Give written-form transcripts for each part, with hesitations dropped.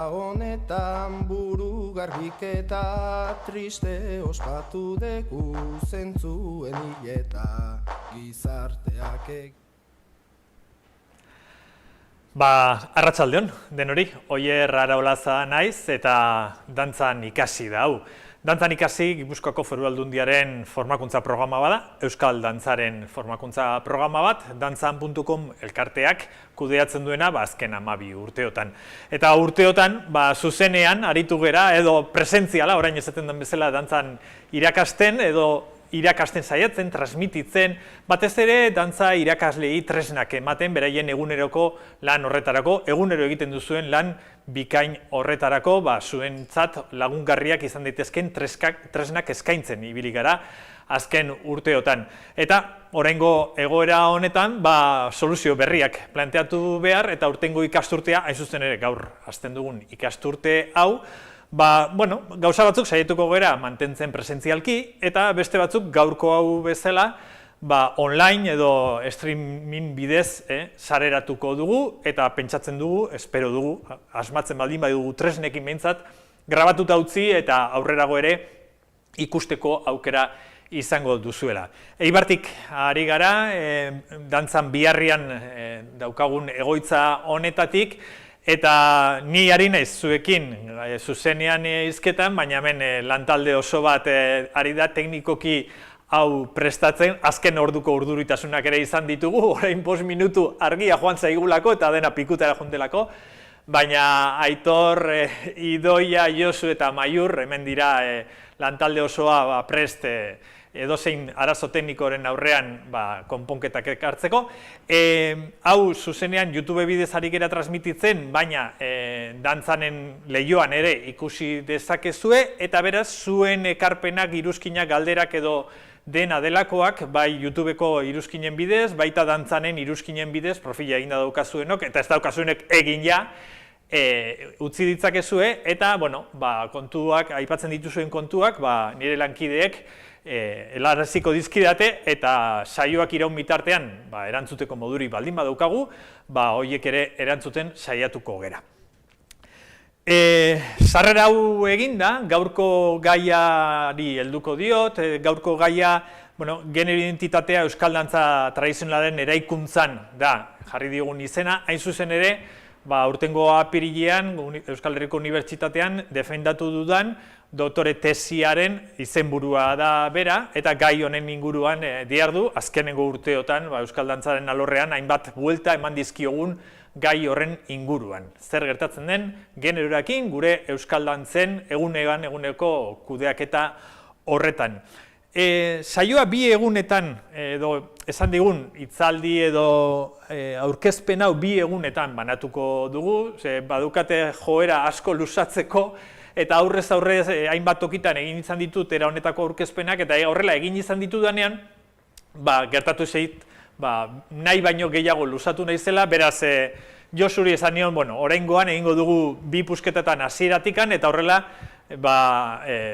Honetan buru garbiketa triste ospatu deku zentzuen hileta gizarteak Arratsaldeon, denori, Oier Araolaza naiz eta dantzan ikasi da hau. Dantzan ikasi Gipuzkoako Foru Aldundiaren formakuntza programa bada, Euskal Dantzaren formakuntza programa bat, dantzan.com elkarteak kudeatzen duena azken 12 urteotan. Eta urteotan, zuzenean aritu gera edo presentziala, orain esaten den bezala dantzan irakasten edo irakasten saiatzen, transmititzen, batez ere dantza irakaslei tresnak ematen beraien eguneroko lan horretarako, egunero egiten duzuen lan bikain horretarako, zuentzat lagungarriak izan daitezken tresnak eskaintzen ibili gara azken urteotan. Eta oraingo egoera honetan, soluzio berriak planteatu behar eta urtengo ikasturtea, hain zuzen ere gaur hasten dugun ikasturte hau, gauza batzuk saietuko gera mantentzen presentzialki, eta beste batzuk gaurko hau bezala, online edo streaming bidez sareratuko dugu, eta pentsatzen dugu, espero dugu, asmatzen baldin badugu tresnekin behintzat, grabatuta utzi eta aurrerago ere ikusteko aukera izango duzuela. Eibartik ari gara, dantzan biharrian daukagun egoitza honetatik, eta ni ari naiz zuekin zuzenean hizketan, baina hemen lantalde oso bat ari da teknikoki hau prestatzen, azken orduko urduritasunak ere izan ditugu, orain 5 minutu argia joan zaigulako eta dena pikutara jondelako, baina Aitor, Idoia, Josu eta Maiur hemen dira lantalde osoa prest edozein arazo teknikoren aurrean konponketak ekartzeko. Hau zuzenean YouTube bidez ari gera transmititzen, baina dantzanen lehioan ere ikusi dezakezue, eta beraz zuen ekarpenak, iruzkinak, galderak edo dena delakoak, bai YouTubeko iruzkinen bidez, baita dantzanen iruzkinen bidez, profila eginda daukazuenok, eta ez daukazuenek egin ja, utzi ditzakezue, eta, kontuak, aipatzen dituzuen kontuak, nire lankideek, helaraziko dizkidate eta saioak iraun bitartean erantzuteko moduri baldin badaukagu, horiek ere erantzuten saiatuko gera. Sarrera hau eginda, gaurko gaiari helduko diot, gaurko gaia genero identitatea euskal dantza tradizionalaren eraikuntzan da jarri digun izena, hain zuzen ere, urtengo apirilean Euskal Herriko Unibertsitatean defendatu dudan doktore tesiaren izenburua da bera, eta gai honen inguruan dihardu, azkenengo urteotan Euskal Dantzaren alorrean hainbat buelta eman dizkiogun gai horren inguruan. Zer gertatzen den generorakin gure Euskal Dantzen eguneko kudeaketa horretan. Saioa 2 egunetan, edo esan digun, hitzaldi edo aurkezpen hau 2 egunetan banatuko dugu, badukate joera asko luzatzeko, eta aurrez hainbat tokitan egin izan ditut era honetako aurkezpenak, eta horrela egin izan ditudanean, gertatu zait, nahi baino gehiago luzatu naizela, beraz, Josuri esan nion, oraingoan egingo dugu 2 pusketetan hasieratikan, eta horrela,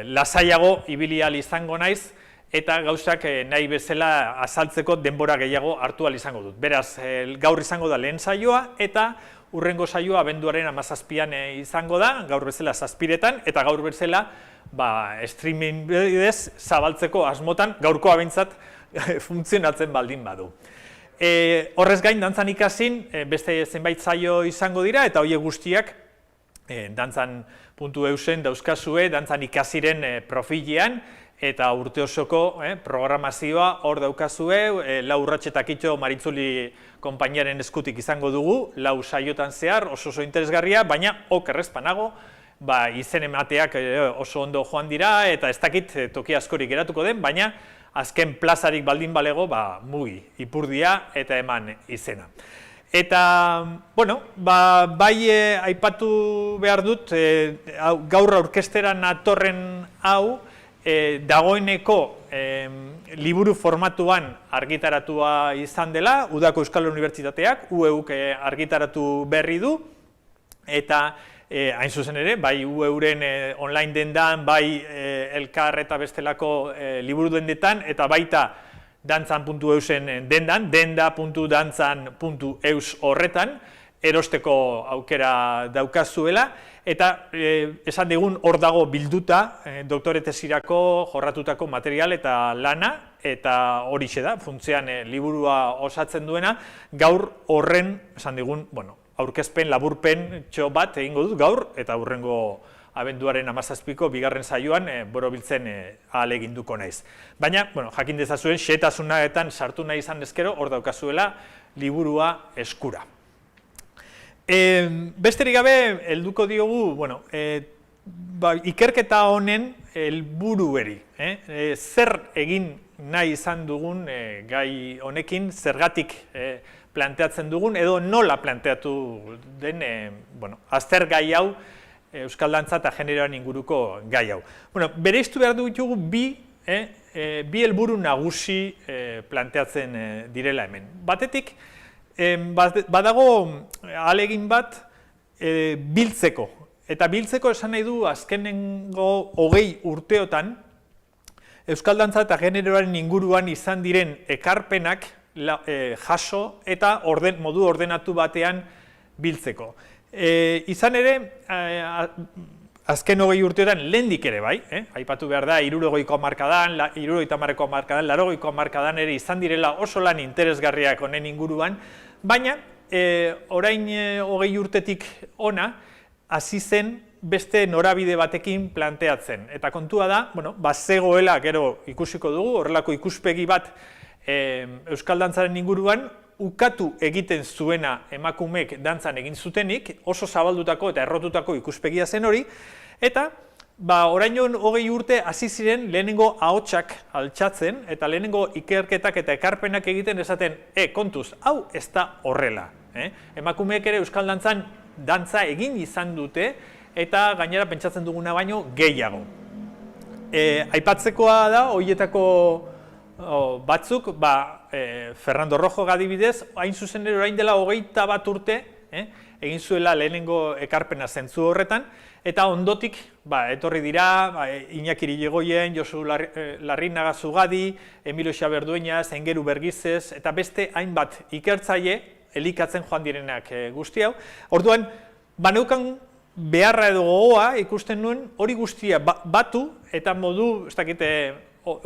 lasaiago ibili ahal izango naiz, eta gauzak nahi bezala azaltzeko denbora gehiago hartu ahal izango dut. Beraz, gaur izango da lehen saioa, eta urrengo saioa abenduaren 17an izango da, gaur bezala 7etan, eta gaur bezala streaming bidez zabaltzeko asmotan, gaurkoa behintzat funtzionatzen baldin badu. Horrez gain, dantzan ikasin, beste zenbait saio izango dira, eta horiek guztiak dantzan.eusen dauzkazue, dantzan ikasiren profilean, eta urte osoko programazioa hor daukazue, 4 urratsetak itxo Maritzuli konpainiaren eskutik izango dugu, 4 saiotan zehar, oso interesgarria, baina okerrezpanago, izen emateak oso ondo joan dira, eta ez dakit toki askorik geratuko den, baina azken plazarik baldin balego, mugi, ipurdia eta eman izena. Eta, bai aipatu behar dut, gaur aurkesteran atorren hau, dagoeneko liburu formatuan argitaratua izan dela, Udako Euskal Unibertsitateak, UEUk argitaratu berri du, eta hain zuzen ere, bai UEUren online dendan, bai Elkar eta bestelako liburu dendetan, eta baita dantzan.eusen dendan, denda.dantzan.eus horretan, erosteko aukera daukazuela, eta esan digun hor dago bilduta doktore tesirako jorratutako material eta lana, eta horixe da, funtzean liburua osatzen duena, gaur horren, esan digun, aurkezpen, laburpen txo bat egingo dut gaur, eta hurrengo abenduaren 17ko bigarren saioan borobiltzen ahaleginduko naiz. Baina, jakin dezazuen, xehetasunetan sartu nahi izan ezkero, hor daukazuela liburua eskura. Besterik gabe, helduko diogu, ikerketa honen helburuari. Zer egin nahi izan dugun gai honekin, zergatik planteatzen dugun, edo nola planteatu den azter gai hau, euskal dantza eta generoan inguruko gai hau. Bereiztu behar ditugu bi helburu nagusi planteatzen direla hemen. Batetik, badago ahalegin bat biltzeko. Eta biltzeko esan nahi du azkenengo 20 urteotan euskal dantza eta generoaren inguruan izan diren ekarpenak jaso eta modu ordenatu batean biltzeko. Izan ere, azken 20 urteotan lehendik ere bai, aipatu behar da, 60ko hamarkadan, 70ko hamarkadan, 80ko hamarkadan ere izan direla oso lan interesgarriak honen inguruan, baina orain 20 urtetik ona, hasi zen beste norabide batekin planteatzen. Eta kontua da, bazegoela, gero ikusiko dugu, horrelako ikuspegi bat euskal dantzaren inguruan, ukatu egiten zuena emakumeek dantzan egin zutenik, oso zabaldutako eta errotutako ikuspegia zen hori, eta oraino 20 urte hasi ziren lehenengo ahotsak altxatzen, eta lehenengo ikerketak eta ekarpenak egiten esaten, kontuz, hau ez da horrela. Emakumeek ere euskal dantzan dantza egin izan dute, eta gainera pentsatzen duguna baino gehiago. Aipatzekoa da, horietako batzuk, Fernando Rojo adibidez, hain zuzen ere orain dela 21 urte, egin zuela lehenengo ekarpena zentzu horretan, eta ondotik etorri dira Iñaki Irigoyen, Josu Larrinaga Zugadi, Emilio Xaberdueñas, Engeru Bergizez, eta beste hainbat ikertzaile elikatzen joan direnak guzti hau. Orduan, baneukan beharra edo gogoa ikusten nuen hori guztia batu eta modu, ez dakite,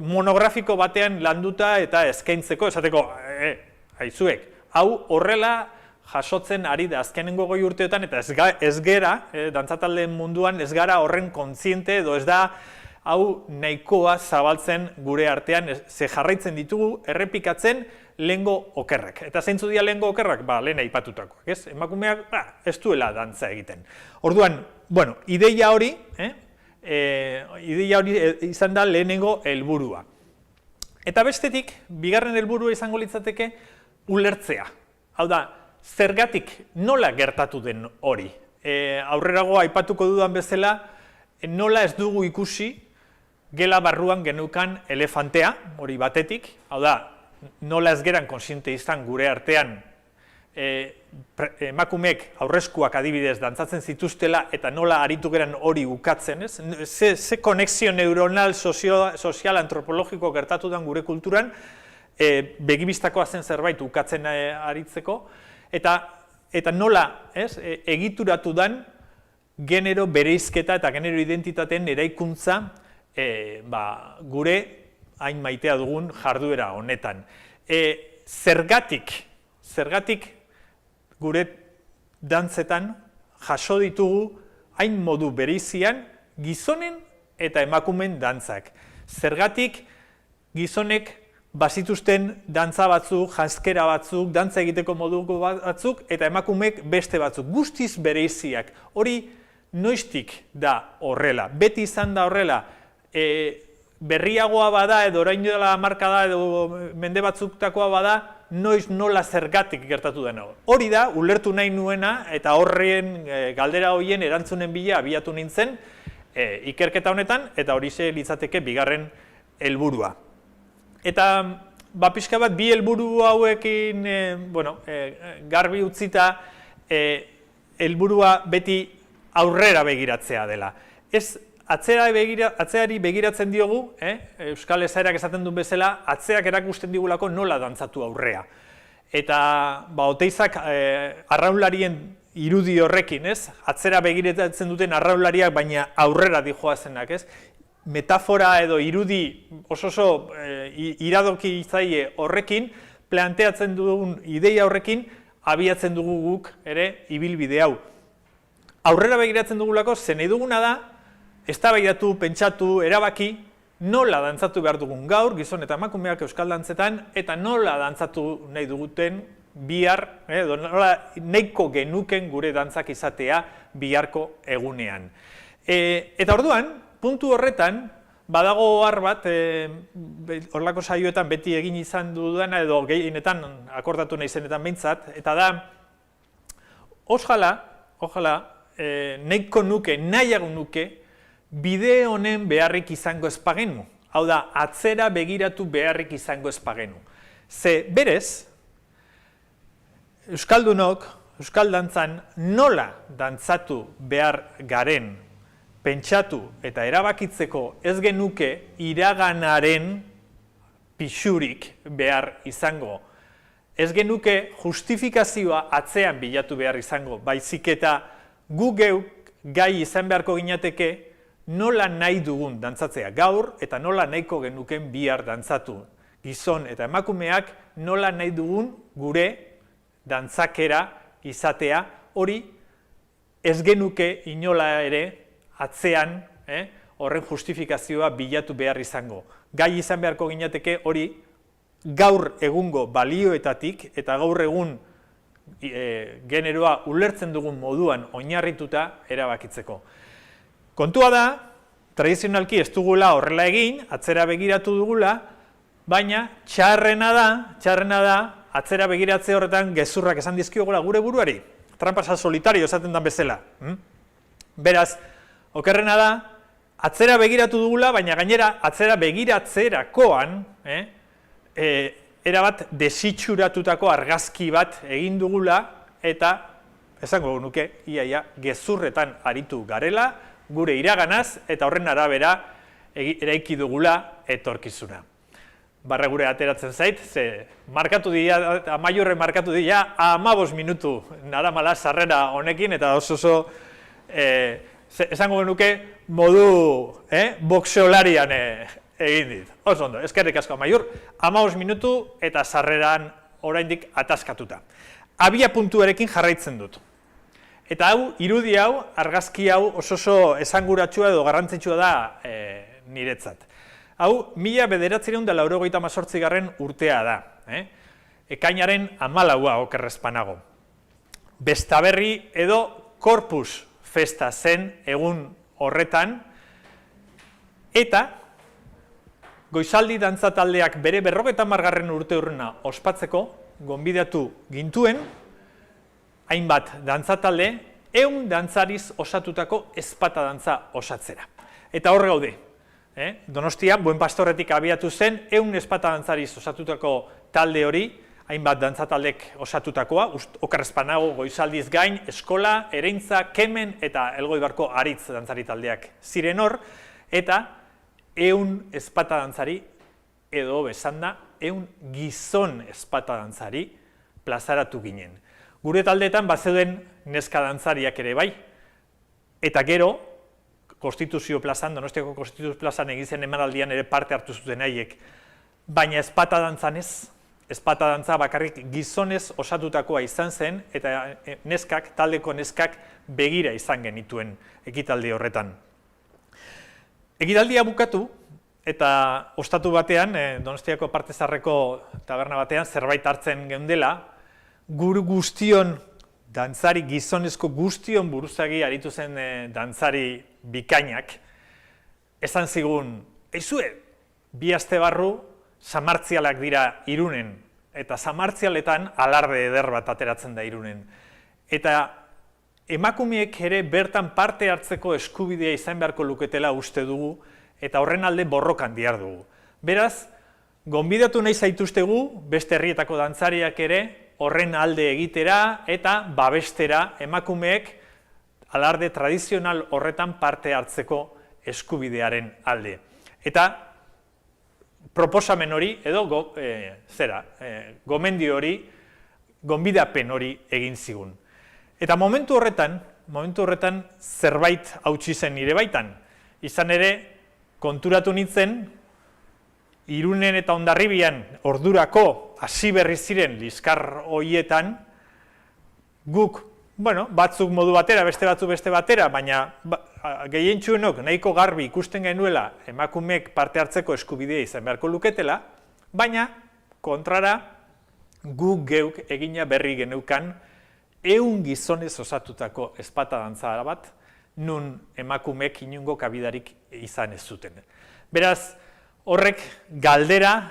monografiko batean landuta eta eskaintzeko, esateko, haizuek, hau horrela jasotzen ari da azkenengo 20 urteetan, eta ez gera, dantzataldeen munduan ez gara horren kontziente edo ez da hau nahikoa zabaltzen gure artean, ze jarraitzen ditugu errepikatzen lehengo okerrak. Eta zeintzu dira lehengo okerrak? Lehen aipatutakoak, ez? Emakumeak ez duela dantza egiten. Orduan, ideia hori, izan da lehenengo helburua. Eta bestetik, bigarren helburua izango litzateke ulertzea. Hau da, zergatik nola gertatu den hori. Aurrerago aipatuko dudan bezala, nola ez dugu ikusi gela barruan geneukan elefantea, hori batetik. Hau da, nola ez geran konsiente izan gure artean emakumeek aurreskuak adibidez dantzatzen zituztela eta nola aritu geran hori ukatzen, ez? Ze konexio neuronal sozial antropologiko gertatu den gure kulturan, begibistakoa zen zerbait ukatzen aritzeko, eta nola egituratu den genero bereizketa eta genero identitateen eraikuntza gure hain maitea dugun jarduera honetan. Zergatik gure dantzetan jaso ditugu hain modu bereizian gizonen eta emakumeen dantzak. Zergatik gizonek bazituzten dantza batzuk, janzkera batzuk, dantza egiteko moduko batzuk, eta emakumeek beste batzuk, guztiz bereiziak. Hori noiztik da horrela, beti izan da horrela, berriagoa bada edo orain dela hamarkada edo mende batzuktakoa bada, noiz nola zergatik gertatu dena. Hori da, ulertu nahi nuena eta horren galdera horien erantzunen bila abiatu nintzen ikerketa honetan, eta hori ze litzateke bigarren helburua. Eta pixka bat bi helburu hauekin garbi utzita helburua beti aurrera begiratzea dela. Ez atzeari begiratzen diogu, Euskal esaerak esaten duen bezala, atzeak erakusten digulako nola dantzatu aurrea. eta Oteizak arraunlarien irudi horrekin, ez? Atzera begiratzen duten arraunlariak, baina aurrera dijoazenak, ez? Metafora edo irudi oso iradoki zaie horrekin, planteatzen dugun ideia horrekin, abiatzen dugu guk ere ibilbide hau. Aurrera begiratzen dugulako, zen nahi duguna da, eztabaidatu, pentsatu, erabaki, nola dantzatu behar dugun gaur, gizon eta emakumeak euskal dantzetan, eta nola dantzatu nahi duguten bihar, nola nahiko genuken gure dantzak izatea biharko egunean. Eta orduan, puntu horretan, badago ohar bat, horrelako saioetan beti egin izan dudana, edo gehienetan akordatu nahi zenetan behintzat, eta da, ojalá, nahiko nuke, nahiago nuke, bide honen beharrik izango ez bagenu. Hau da, atzera begiratu beharrik izango ez bagenu. Ze berez, euskaldunok, euskal dantzan nola dantzatu behar garen, pentsatu eta erabakitzeko ez genuke iraganaren pixurik behar izango. Ez genuke justifikazioa atzean bilatu behar izango, baizik eta gu geuk gai izan beharko ginateke nola nahi dugun dantzatzea gaur eta nola nahiko genuken bihar dantzatu. Gizon eta emakumeak nola nahi dugun gure dantzakera izatea, hori ez genuke inola ere atzean horren justifikazioa bilatu behar izango. Gai izan beharko ginateke hori gaur egungo balioetatik eta gaur egun generoa ulertzen dugun moduan oinarrituta erabakitzeko. Kontua da, tradizionalki ez dugula horrela egin, atzera begiratu dugula, baina txarrena da, atzera begiratze horretan gezurrak esan dizkiogula gure buruari, trampasa solitario esaten dan bezala. Beraz, okerrena da, atzera begiratu dugula, baina gainera atzera begiratzerakoan, erabat desitxuratutako argazki bat egin dugula, eta esango nuke, iaia gezurretan aritu garela, gure iraganaz, eta horren arabera eraiki dugula etorkizuna. Barra gure ateratzen zait, ze markatu dira, amaiurre markatu dira, 15 minutu naramala sarrera honekin, eta oso esango genuke modu boxeolarian egin dit. Oso ondo, eskerrik asko amaiur, 15 minutu eta sarreran oraindik ataskatuta. Abia puntuarekin jarraitzen dut. Eta hau, irudi hau, argazki hau oso esanguratsua edo garrantzitsua da niretzat. Hau, 1998 urtea da. Ekainaren 14a okerrezpanago. Bestaberri edo Corpus festa zen egun horretan, eta goizaldi dantza taldeak bere 50. urte urrena ospatzeko gonbidatu gintuen, hainbat dantzatalde, 100 dantzariz osatutako ezpata dantza osatzera. Eta horre gaude, Donostian, Buen Pastorretik abiatu zen, 100 ezpata dantzariz osatutako talde hori, hainbat dantzataldek osatutakoa, okerrezpanago goizaldiz gain, eskola, ereintza, kemen eta Elgoibarko aritz dantzari taldeak ziren hor, eta 100 ezpata dantzari, edo besanda, 100 gizon ezpata dantzari plazaratu ginen. Gure taldeetan bazeuden neska dantzariak ere bai, eta gero, Konstituzio plazan, Donostiako Konstituzio plazan egizen emanaldian ere parte hartu zuten haiek, baina ezpata dantzan ez. Ezpata dantza bakarrik gizonez osatutakoa izan zen, eta neskak, taldeko neskak begira izan genituen ekitaldi horretan. Ekitaldia bukatu, eta ostatu batean, Donostiako parte zaharreko taberna batean zerbait hartzen geundela, guru guztion dantzari, gizonezko guztion buruzagi aritu zen dantzari bikainak, esan zigun, eizue, 2 aste barru, samartzialak dira Irunen, eta samartzialetan alarde eder bat ateratzen da Irunen. Eta emakumeek ere bertan parte hartzeko eskubidea izan beharko luketela uste dugu, eta horren alde borrokan dihar dugu. Beraz, gonbidatu nahi zaituztegu, beste herrietako dantzariak ere, horren alde egitera eta babestera emakumeek alarde tradizional horretan parte hartzeko eskubidearen alde. Eta proposamen hori, edo gomendio hori, gonbidapen hori egin zigun. Eta momentu horretan zerbait hautsi zen nire baitan. Izan ere, konturatu nintzen, Irunen eta Hondarribian ordurako hasi berri ziren liskar hoietan, guk, batzuk modu batera, beste batzuk beste batera, baina gehientsuenok nahiko garbi ikusten genuela emakumeek parte hartzeko eskubidea izan beharko luketela, baina kontrara guk geuk egina berri geneukan 100 gizonez osatutako ezpata dantza bat, nun emakumeek inongo kabidarik izan ez zuten. Beraz, horrek galdera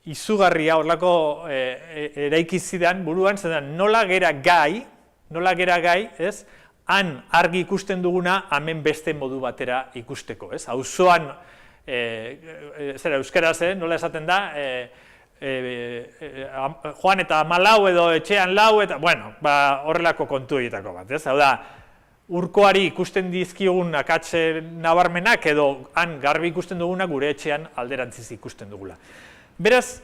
izugarria horlako eraiki zidan buruan, zedan nola gera gai, ez? Han argi ikusten duguna, hemen beste modu batera ikusteko, ez? Auzoan, euskaraz, nola esaten da, joan eta 14 edo etxean 4 eta, horrelako kontu egitako bat, ez? Hau da, urkoari ikusten dizkigun akatse nabarmenak edo han garbi ikusten duguna gure etxean alderantziz ikusten dugula. Beraz,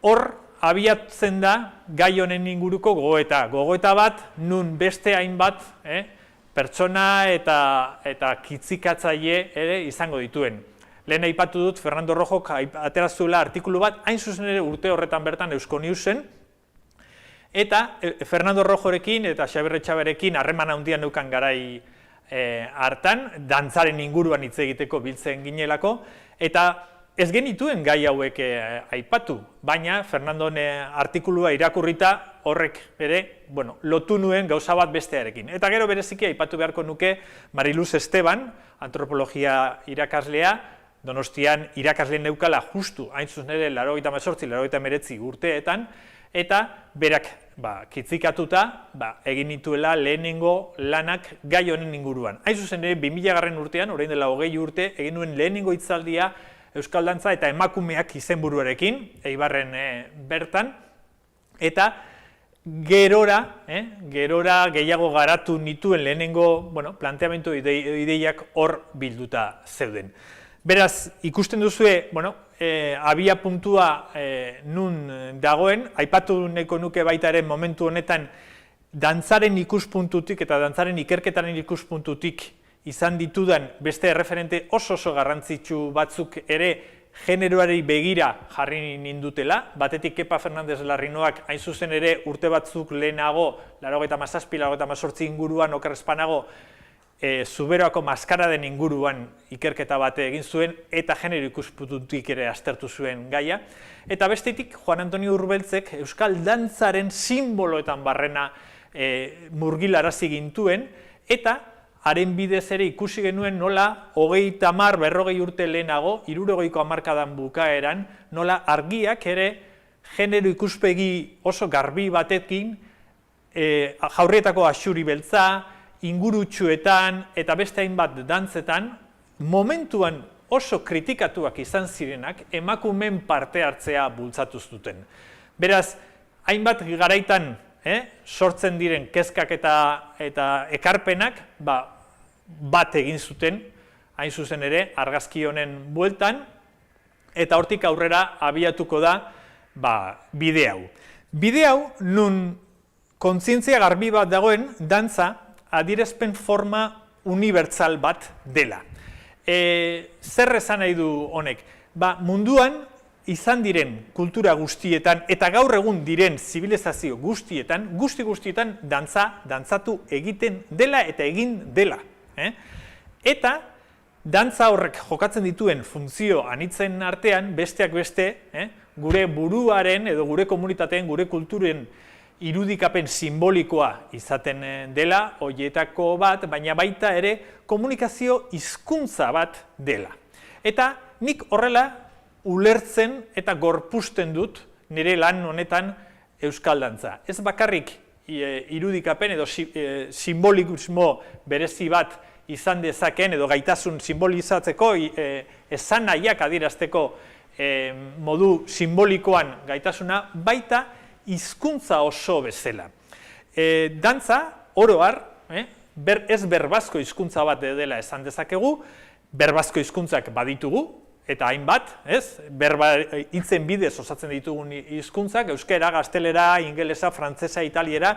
hor abiatzen da gai honen inguruko gogoeta bat, nun beste hainbat pertsona eta kitzikatzaile ere izango dituen. Lehen aipatu dut, Fernando Rojok atera zuela artikulu bat, hain zuzen ere urte horretan bertan Euskonewsen, eta Fernando Rojorekin eta Xabier Etxaberekin harreman handia neukan garai hartan, dantzaren inguruan hitz egiteko biltzen ginelako, eta ez genituen gai hauek aipatu, baina Fernandon artikulua irakurrita horrek ere, lotu nuen gauza bat bestearekin. Eta gero bereziki aipatu beharko nuke Mariluz Esteban, antropologia irakaslea, Donostian irakasle neukala justu, hain zuzen ere 98, 99 urteetan, eta berak kitzikatuta egin nituela lehenengo lanak gai honen inguruan. Hain zuzen ere, 2000 urtean, orain dela 20 urte, egin nuen lehenengo hitzaldia Euskal Dantza eta emakumeak izenburuarekin, Eibarren bertan, eta gerora gehiago garatu nituen lehenengo planteamendu ideiak hor bilduta zeuden. Beraz, ikusten duzue, abia puntua nun dagoen, aipatu nahiko nuke baita ere momentu honetan dantzaren ikuspuntutik eta dantzaren ikerketaren ikuspuntutik izan ditudan beste referente oso garrantzitsu batzuk ere generoari begira jarri nindutela, batetik Kepa Fernandez Larrinoak hain zuzen ere urte batzuk lehenago, 97, 98 inguruan okerrezpanago, Zuberoako maskaraden inguruan ikerketa bate egin zuen eta genero ikuspuntutik ere aztertu zuen gaia. Eta bestetik, Juan Antonio Urbeltzek Euskal Dantzaren sinboloetan barrena murgilarazi gintuen, eta haren bidez ere ikusi genuen nola 30, 40 urte lehenago, 60ko hamarkadan bukaeran, nola argiak ere genero ikuspegi oso garbi batekin, Jaurrietako Axuri Beltza, ingurutsuetan eta beste hainbat dantzetan, momentuan oso kritikatuak izan zirenak emakumeen parte hartzea bultzatu zuten. Beraz, hainbat garaitan sortzen diren kezkak eta ekarpenak bat egin zuten, hain zuzen ere, argazki honen bueltan, eta hortik aurrera abiatuko da bide hau. Bide hau, nun kontzientzia garbi bat dagoen, dantza, adierazpen forma unibertsal bat dela. Zer esan nahi du honek? Munduan izan diren kultura guztietan eta gaur egun diren zibilizazio guztietan, guztietan dantzatu egiten dela eta egin dela. Eta dantza horrek jokatzen dituen funtzio anitzen artean, besteak beste, gure buruaren edo gure komunitateen, gure kulturen irudikapen simbolikoa izaten dela, horietako bat, baina baita ere komunikazio hizkuntza bat dela. Eta nik horrela ulertzen eta gorpusten dut nire lan honetan Euskal Dantza. Ez bakarrik irudikapen edo simbolismo berezi bat izan dezaken edo gaitasun simbolizatzeko, esan nahiak adierazteko modu simbolikoan gaitasuna, baita hizkuntza oso bezala. Dantza, oro har, ez berbazko hizkuntza bat dela esan dezakegu, berbazko hizkuntzak baditugu, eta hainbat, ez? Berba hitzen bidez osatzen ditugun hizkuntzak, euskera, gaztelera, ingelesa, frantsesa, italiera,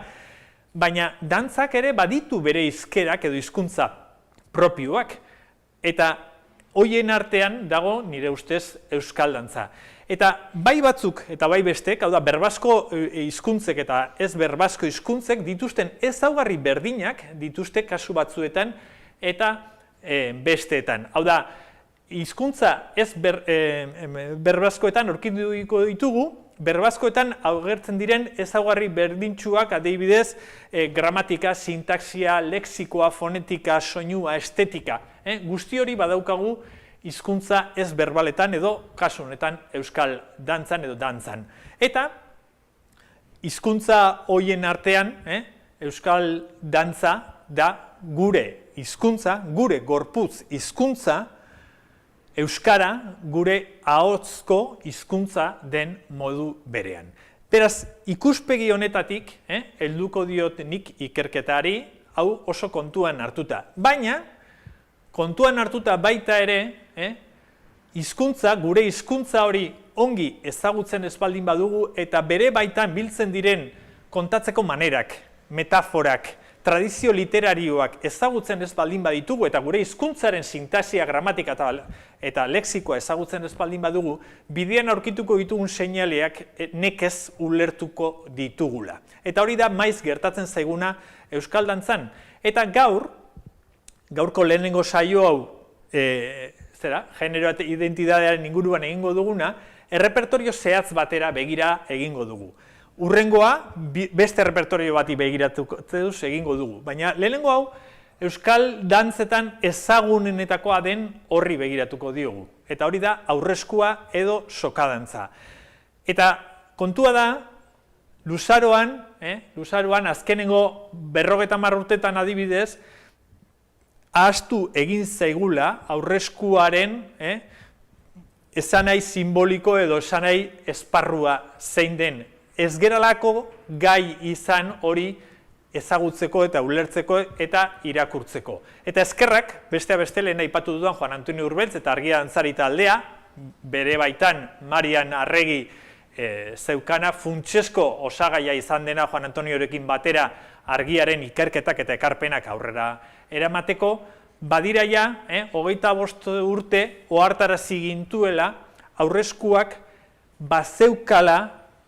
baina dantzak ere baditu bere hizkerak edo hizkuntza propioak, eta hoien artean dago nire ustez euskal dantza. Eta bai batzuk eta bai bestek, hau da, berbasko hizkuntzek eta ez berbasko hizkuntzek dituzten ezaugarri berdinak dituzte kasu batzuetan eta besteetan. Hau da, hizkuntza ez berbaskoetan aurkituko ditugu, berbaskoetan agertzen diren ezaugarri berdintsuak, adibidez, gramatika, sintaxia, lexikoa, fonetika, soinua, estetika. Guzti hori badaukagu hizkuntza ez berbaletan edo kasu honetan euskal dantzan edo dantzan. Eta hizkuntza hoien artean, euskal dantza da gure hizkuntza, gure gorputz hizkuntza, euskara gure ahotzko hizkuntza den modu berean. Beraz, ikuspegi honetatik, helduko diot nik ikerketari, hau oso kontuan hartuta. Baina, kontuan hartuta baita ere, hizkuntza, gure hizkuntza hori ongi ezagutzen ez baldin badugu eta bere baitan biltzen diren kontatzeko manerak, metaforak, tradizio literarioak ezagutzen ez baldin baditugu eta gure hizkuntzaren sintaxia, gramatika eta lexikoa ezagutzen ez baldin badugu, bidean aurkituko ditugun seinaleak nekez ulertuko ditugula. Eta hori da maiz gertatzen zaiguna euskal dantzan. Eta gaurko lehenengo saio hau, genero identitatearen inguruan egingo duguna, errepertorio zehatz batera begira egingo dugu. Hurrengoa, beste repertorio bati begiratuko egingo dugu. Baina lehenengo hau, euskal dantzetan ezagunenetakoa den horri begiratuko diogu. Eta hori da aurreskua edo sokadantza. Eta kontua da, luzaroan azkenengo 50 urtetan adibidez, ahaztu egin zaigula aurreskuaren esanahi simboliko edo esanahi esparrua zein den. Ez geralako gai izan hori ezagutzeko eta ulertzeko eta irakurtzeko. Eta eskerrak, besteak beste lehen aipatu dudan Juan Antonio Urbeltz eta Argia Dantzari taldea, bere baitan Marian Arregi zeukana, funtsezko osagaia izan dena Juan Antoniorekin batera argiaren ikerketak eta ekarpenak aurrera eramateko, badiraia, 25 urte ohartarazi gintuela aurreskuak bazeukala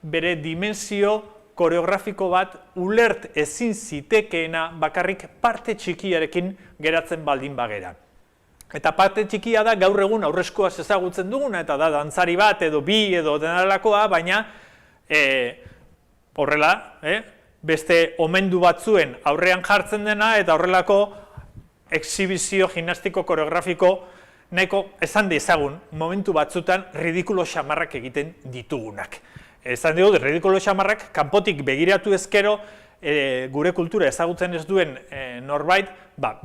bere dimensio koreografiko bat ulert ezin zitekeena bakarrik parte txikiarekin geratzen baldin bagera. Eta parte txikia da gaur egun aurreskuaz ezagutzen duguna, eta da dantzari bat edo bi edo denalakoa, baina horrela, beste omendu batzuen aurrean jartzen dena, eta horrelako exhibizio gimnastiko koreografiko nahiko esan dezagun momentu batzutan ridikulo xamarrak egiten ditugunak. Esan dugu, ridikulo xamarrak kanpotik begiratu ezkero gure kultura ezagutzen ez duen norbait,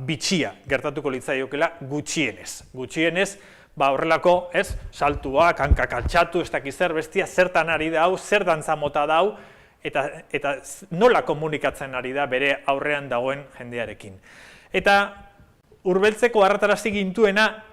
bitxia gertatuko litzaiokela gutxienez. Gutxienez, horrelako, saltuak, hankak altxatu, ez dakiz zer bestia, zertan ari da hau, zer dantza mota da hau, eta nola komunikatzen ari da bere aurrean dagoen jendearekin. Eta Urbeltzeko hartarazi gintuena,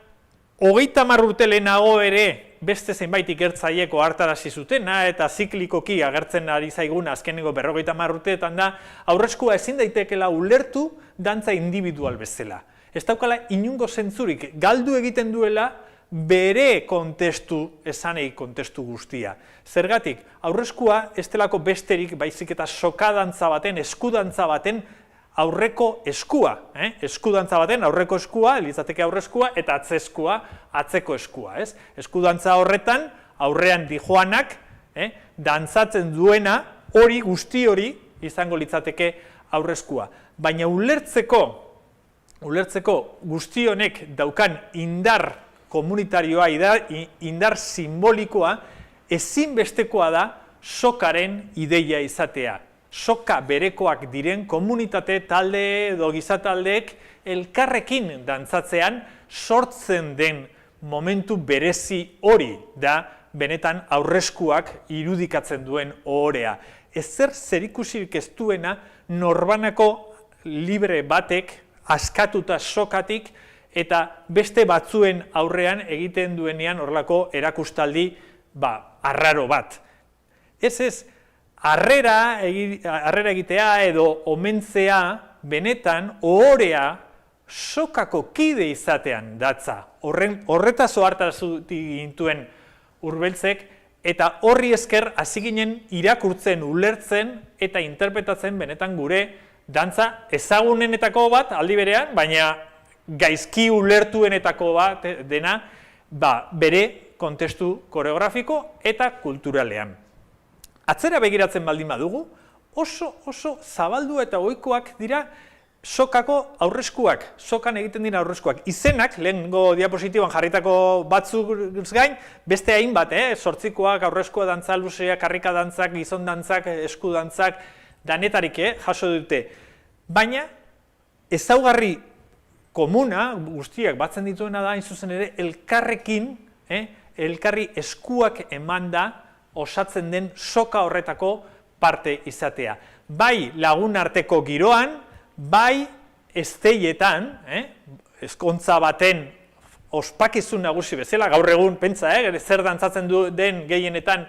30 urte lehenago ere beste zenbait ikertzaileek hartarazi zutena eta ziklikoki agertzen ari zaiguna azkeneko 50 urteetan da, aurreskua ezin daitekela ulertu dantza individual bezala. Ez daukala inungo zentzurik, galdu egiten duela bere kontestu, esanei kontestu guztia. Zergatik, aurreskua ez delako besterik baizik eta sokadantza baten, eskudantza baten aurreko eskua. Eskudantza baten aurreko eskua, litzateke aurreskua, eta atzeskua, atzeko eskua. Eskudantza horretan, aurrean dijoanak, dantzatzen duena, hori guzti hori izango litzateke aurreskua. Baina ulertzeko guzti honek daukan indar komunitarioa, indar simbolikoa, ezinbestekoa da sokaren ideia izatea. Soka berekoak diren komunitate talde edo gizataldeek elkarrekin dantzatzean sortzen den momentu berezi hori da benetan aurreskuak irudikatzen duen ohorea. Ezer zerikusirik ez duena norbanako libre batek askatuta sokatik eta beste batzuen aurrean egiten duenean horrelako erakustaldi arraro bat. Ez, harrera egitea edo omentzea benetan ohorea sokako kide izatean datza. Horretaz ohartarazi gintuen Urbeltzek, eta horri esker hasi ginen irakurtzen, ulertzen eta interpretatzen benetan gure dantza ezagunenetako bat aldi berean, baina gaizki ulertuenetako bat dena bere kontestu koreografiko eta kulturalean. Atzera begiratzen baldin badugu, oso zabaldu eta ohikoak dira sokako aurreskuak, sokan egiten dira aurreskuak. Izenak, lehengo diapositiban jarritako batzuk gain, beste hainbat, sortzikoak, aurreskua dantza, luzea, karrika dantzak, gizon dantzak, esku dantzak, danetarik jaso dute. Baina, ezaugarri komuna, guztiak batzen dituena da, hain zuzen ere, elkarrekin, elkarri eskuak emanda osatzen den soka horretako parte izatea. Bai lagun arteko giroan, bai esteietan, ezkontza baten ospakizun nagusi bezala, gaur egun pentsa, zer dantzatzen den gehienetan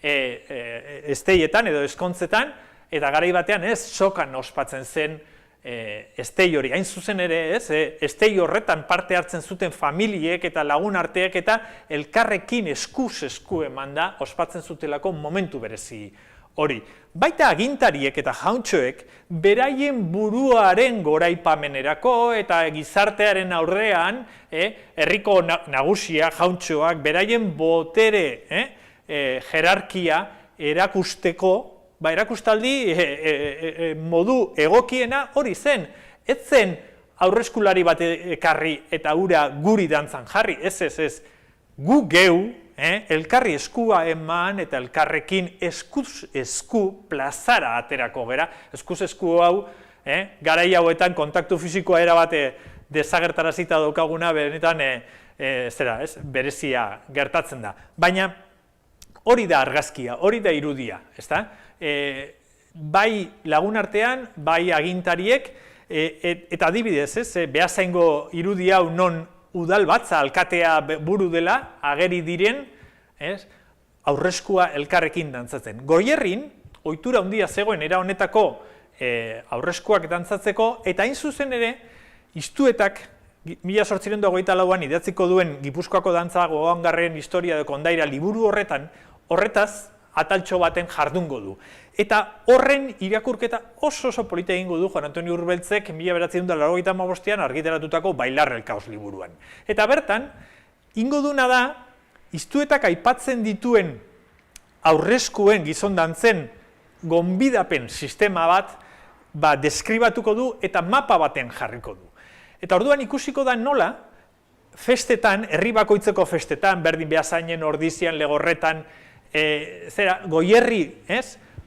esteietan edo ezkontzetan, eta garai batean sokan ospatzen zen estei hori. Hain zuzen ere, estei horretan parte hartzen zuten familiek eta lagun arteek eta elkarrekin eskuz esku emanda ospatzen zutelako momentu berezi hori. Baita agintariek eta jauntxoek beraien buruaren goraipamenerako eta gizartearen aurrean, herriko nagusia, jauntxoak, beraien botere, jerarkia erakusteko, erakustaldi modu egokiena hori zen. Ez zen aurreskulari bat ekarri eta hura guri dantzan jarri, ez. Gu geu, elkarri eskua eman eta elkarrekin eskuz esku plazara aterako gera. Eskuz esku hau, garai hauetan kontaktu fisikoa erabate desagertarazita daukaguna benetan berezia gertatzen da. Baina hori da argazkia, hori da irudia, ezta? Bai lagun artean, bai agintariek, eta adibidez, Beasaingo irudi hau non udalbatza alkatea buru dela, ageri diren, aurreskua elkarrekin dantzatzen. Goierrin, ohitura handia zegoen era honetako aurreskuak dantzatzeko, eta hain zuzen ere, Iztuetak, 1824an idatziko duen Gipuzkoako dantza gogoangarren historia de kondaira liburu horretaz ataltxo baten jardungo du. Eta horren irakurketa oso polita egingo du Juan Antonio Urbeltzek 1985an argitaratutako Bailar el Caos liburuan. Eta bertan, ingo duna da, Iztuetak aipatzen dituen aurreskuen gizon dantzen gonbidapen sistema bat deskribatuko du eta mapa baten jarriko du. Eta orduan ikusiko da nola, festetan, herri bakoitzeko festetan, berdin Beasainen, Ordizian, Legorretan, Goierri,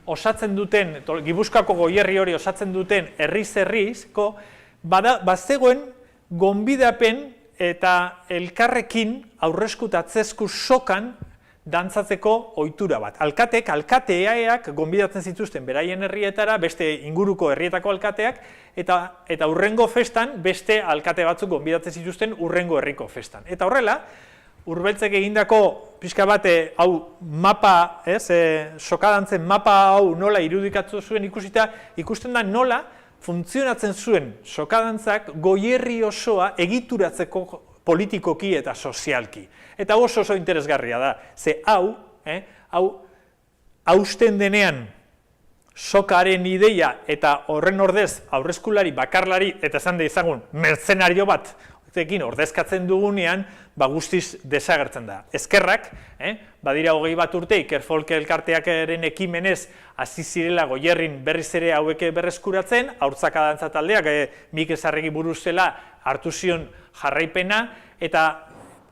osatzen duten, Gipuzkoako Goierri hori osatzen duten herriz-herrizko, bazegoen gonbidapen eta elkarrekin aurreskutatzezku sokan dantzatzeko ohitura bat. Alkateak gonbidatzen zituzten beraien herrietara, beste inguruko herrietako alkateak, eta urrengo festan beste alkate batzuk gonbidatzen zituzten urrengo herriko festan. Eta horrela, Urbeltzek egindako pixka bat hau mapa, sokadantzen mapa hau nola irudikatu zuen ikusita, ikusten da nola funtzionatzen zuen sokadantzak Goierri osoa egituratzeko politikoki eta sozialki. Eta oso interesgarria da, ze hau hausten denean sokaren ideia eta horren ordez aurreskulari, bakarlari eta esan dezagun mertzenario bat ordezkatzen dugunean, guztiz desagertzen da. Eskerrak, badira 20 bat urte, Ikerfolke elkarteakaren ekimenez hasi zirela Goierrin berriz ere hauek berreskuratzen, haurtzaka dantza taldeak Mikel Sarregi buruzela hartu zion jarraipena, eta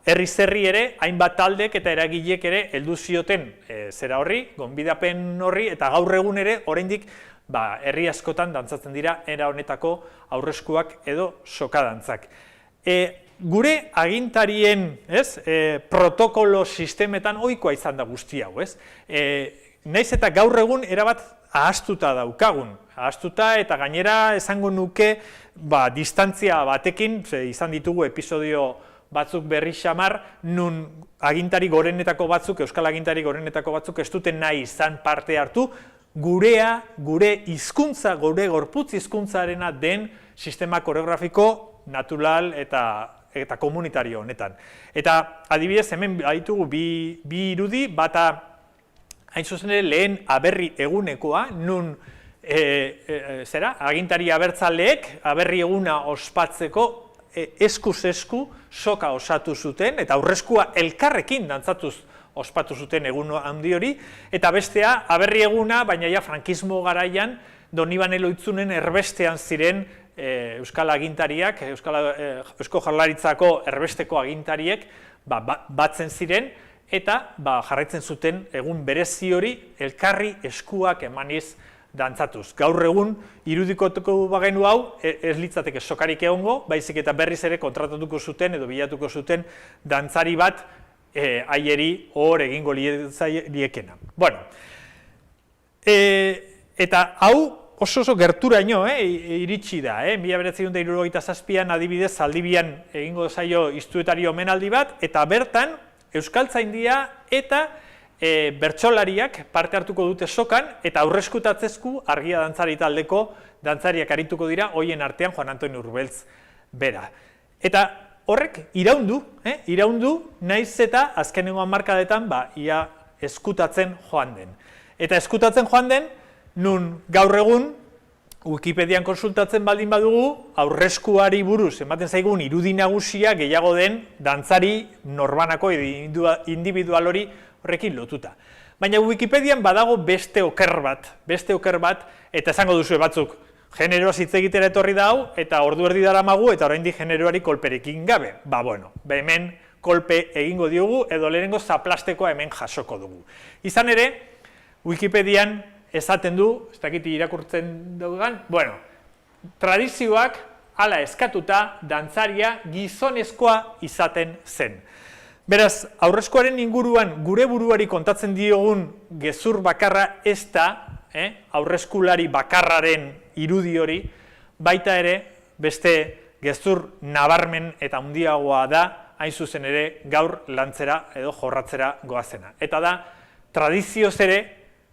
herriz-herri ere, hainbat taldek eta eragilek ere heldu zioten zera horri, gonbidapen horri, eta gaur egun ere, oraindik herri askotan dantzatzen dira era honetako aurreskuak edo sokadantzak. Gure agintarien protokolo sistemetan ohikoa izan da guzti hau, naiz eta gaur egun erabat ahaztuta daukagun. Ahaztuta eta gainera esango nuke distantzia batekin, izan ditugu episodio batzuk berri xamar, nun agintari gorenetako batzuk, euskal agintari gorenetako batzuk ez duten nahi izan parte hartu, gure hizkuntza, gure gorputz hizkuntzarena den sistema koreografiko natural eta komunitario honetan. Eta adibidez hemen baditugu bi irudi, bata hain zuzen ere lehen aberri egunekoa, nun agintari abertzaleek aberri eguna ospatzeko eskuz esku soka osatu zuten, eta aurreskua elkarrekin dantzatuz ospatu zuten egun handi hori, eta bestea aberri eguna, baina ja frankismo garaian Donibane Loitzunen erbestean ziren euskal agintariak, Eusko Jaurlaritzako erbesteko agintariek batzen ziren, eta jarraitzen zuten egun berezi hori elkarri eskuak emaniz dantzatuz. Gaur egun irudikotuko bagenu hau, ez litzateke sokarik egongo, baizik eta berriz ere kontratatuko zuten edo bilatuko zuten dantzari bat haieri hor egingo liekena. Bueno, eta hau oso gerturaino iritsi da, 1977an adibidez Zaldibian egingo zaio iztuetari omenaldi bat, eta bertan Euskaltzaindia eta bertsolariak parte hartuko dute sokan, eta aurreskutatzezku argia dantzari taldeko dantzariak arituko dira, hoien artean Juan Antonio Urbeltz bera. Eta horrek iraundu naiz eta azkenengo hamarkadetan ia eskutatzen joan den. Eta eskutatzen joan den, nun gaur egun Wikipedian konsultatzen baldin badugu, aurreskuari buruz ematen zaigun irudi nagusia gehiago den dantzari norbanako individual hori horrekin lotuta. Baina Wikipedian badago beste oker bat, eta esango duzu batzuk, generoaz hitz egitera etorri da hau, eta ordu erdi daramagu, eta oraindik generoari kolperekin gabe. Hemen kolpe egingo diogu, edo lehenengo zaplastekoa hemen jasoko dugu. Izan ere, Wikipedian esaten du, ez dakit irakurtzen dugan, tradizioak hala eskatuta dantzaria gizonezkoa izaten zen. Beraz, aurrezkoaren inguruan gure buruari kontatzen diogun gezur bakarra ez da, aurrezkulari bakarraren irudi hori, baita ere beste gezur nabarmen eta handiagoa da, hain zuzen ere gaur lantzera edo jorratzera goazena. Eta da, tradizioz ere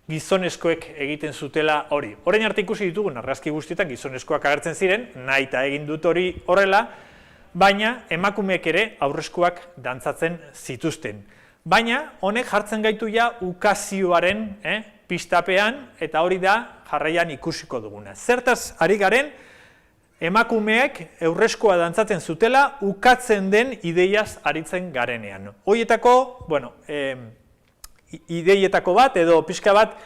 gizonezkoek egiten zutela hori. Orain arte ikusi ditugun argazki guztietan gizonezkoak agertzen ziren, nahi eta egin dut hori horrela, baina emakumeek ere aurrezkoak dantzatzen zituzten. Baina honek jartzen gaitu ja ukazioaren pistapean, eta hori da jarraian ikusiko duguna. Zertaz ari garen, emakumeek aurrezkoa dantzatzen zutela ukatzen den ideiaz aritzen garenean. Horietako, ideietako bat edo pixka bat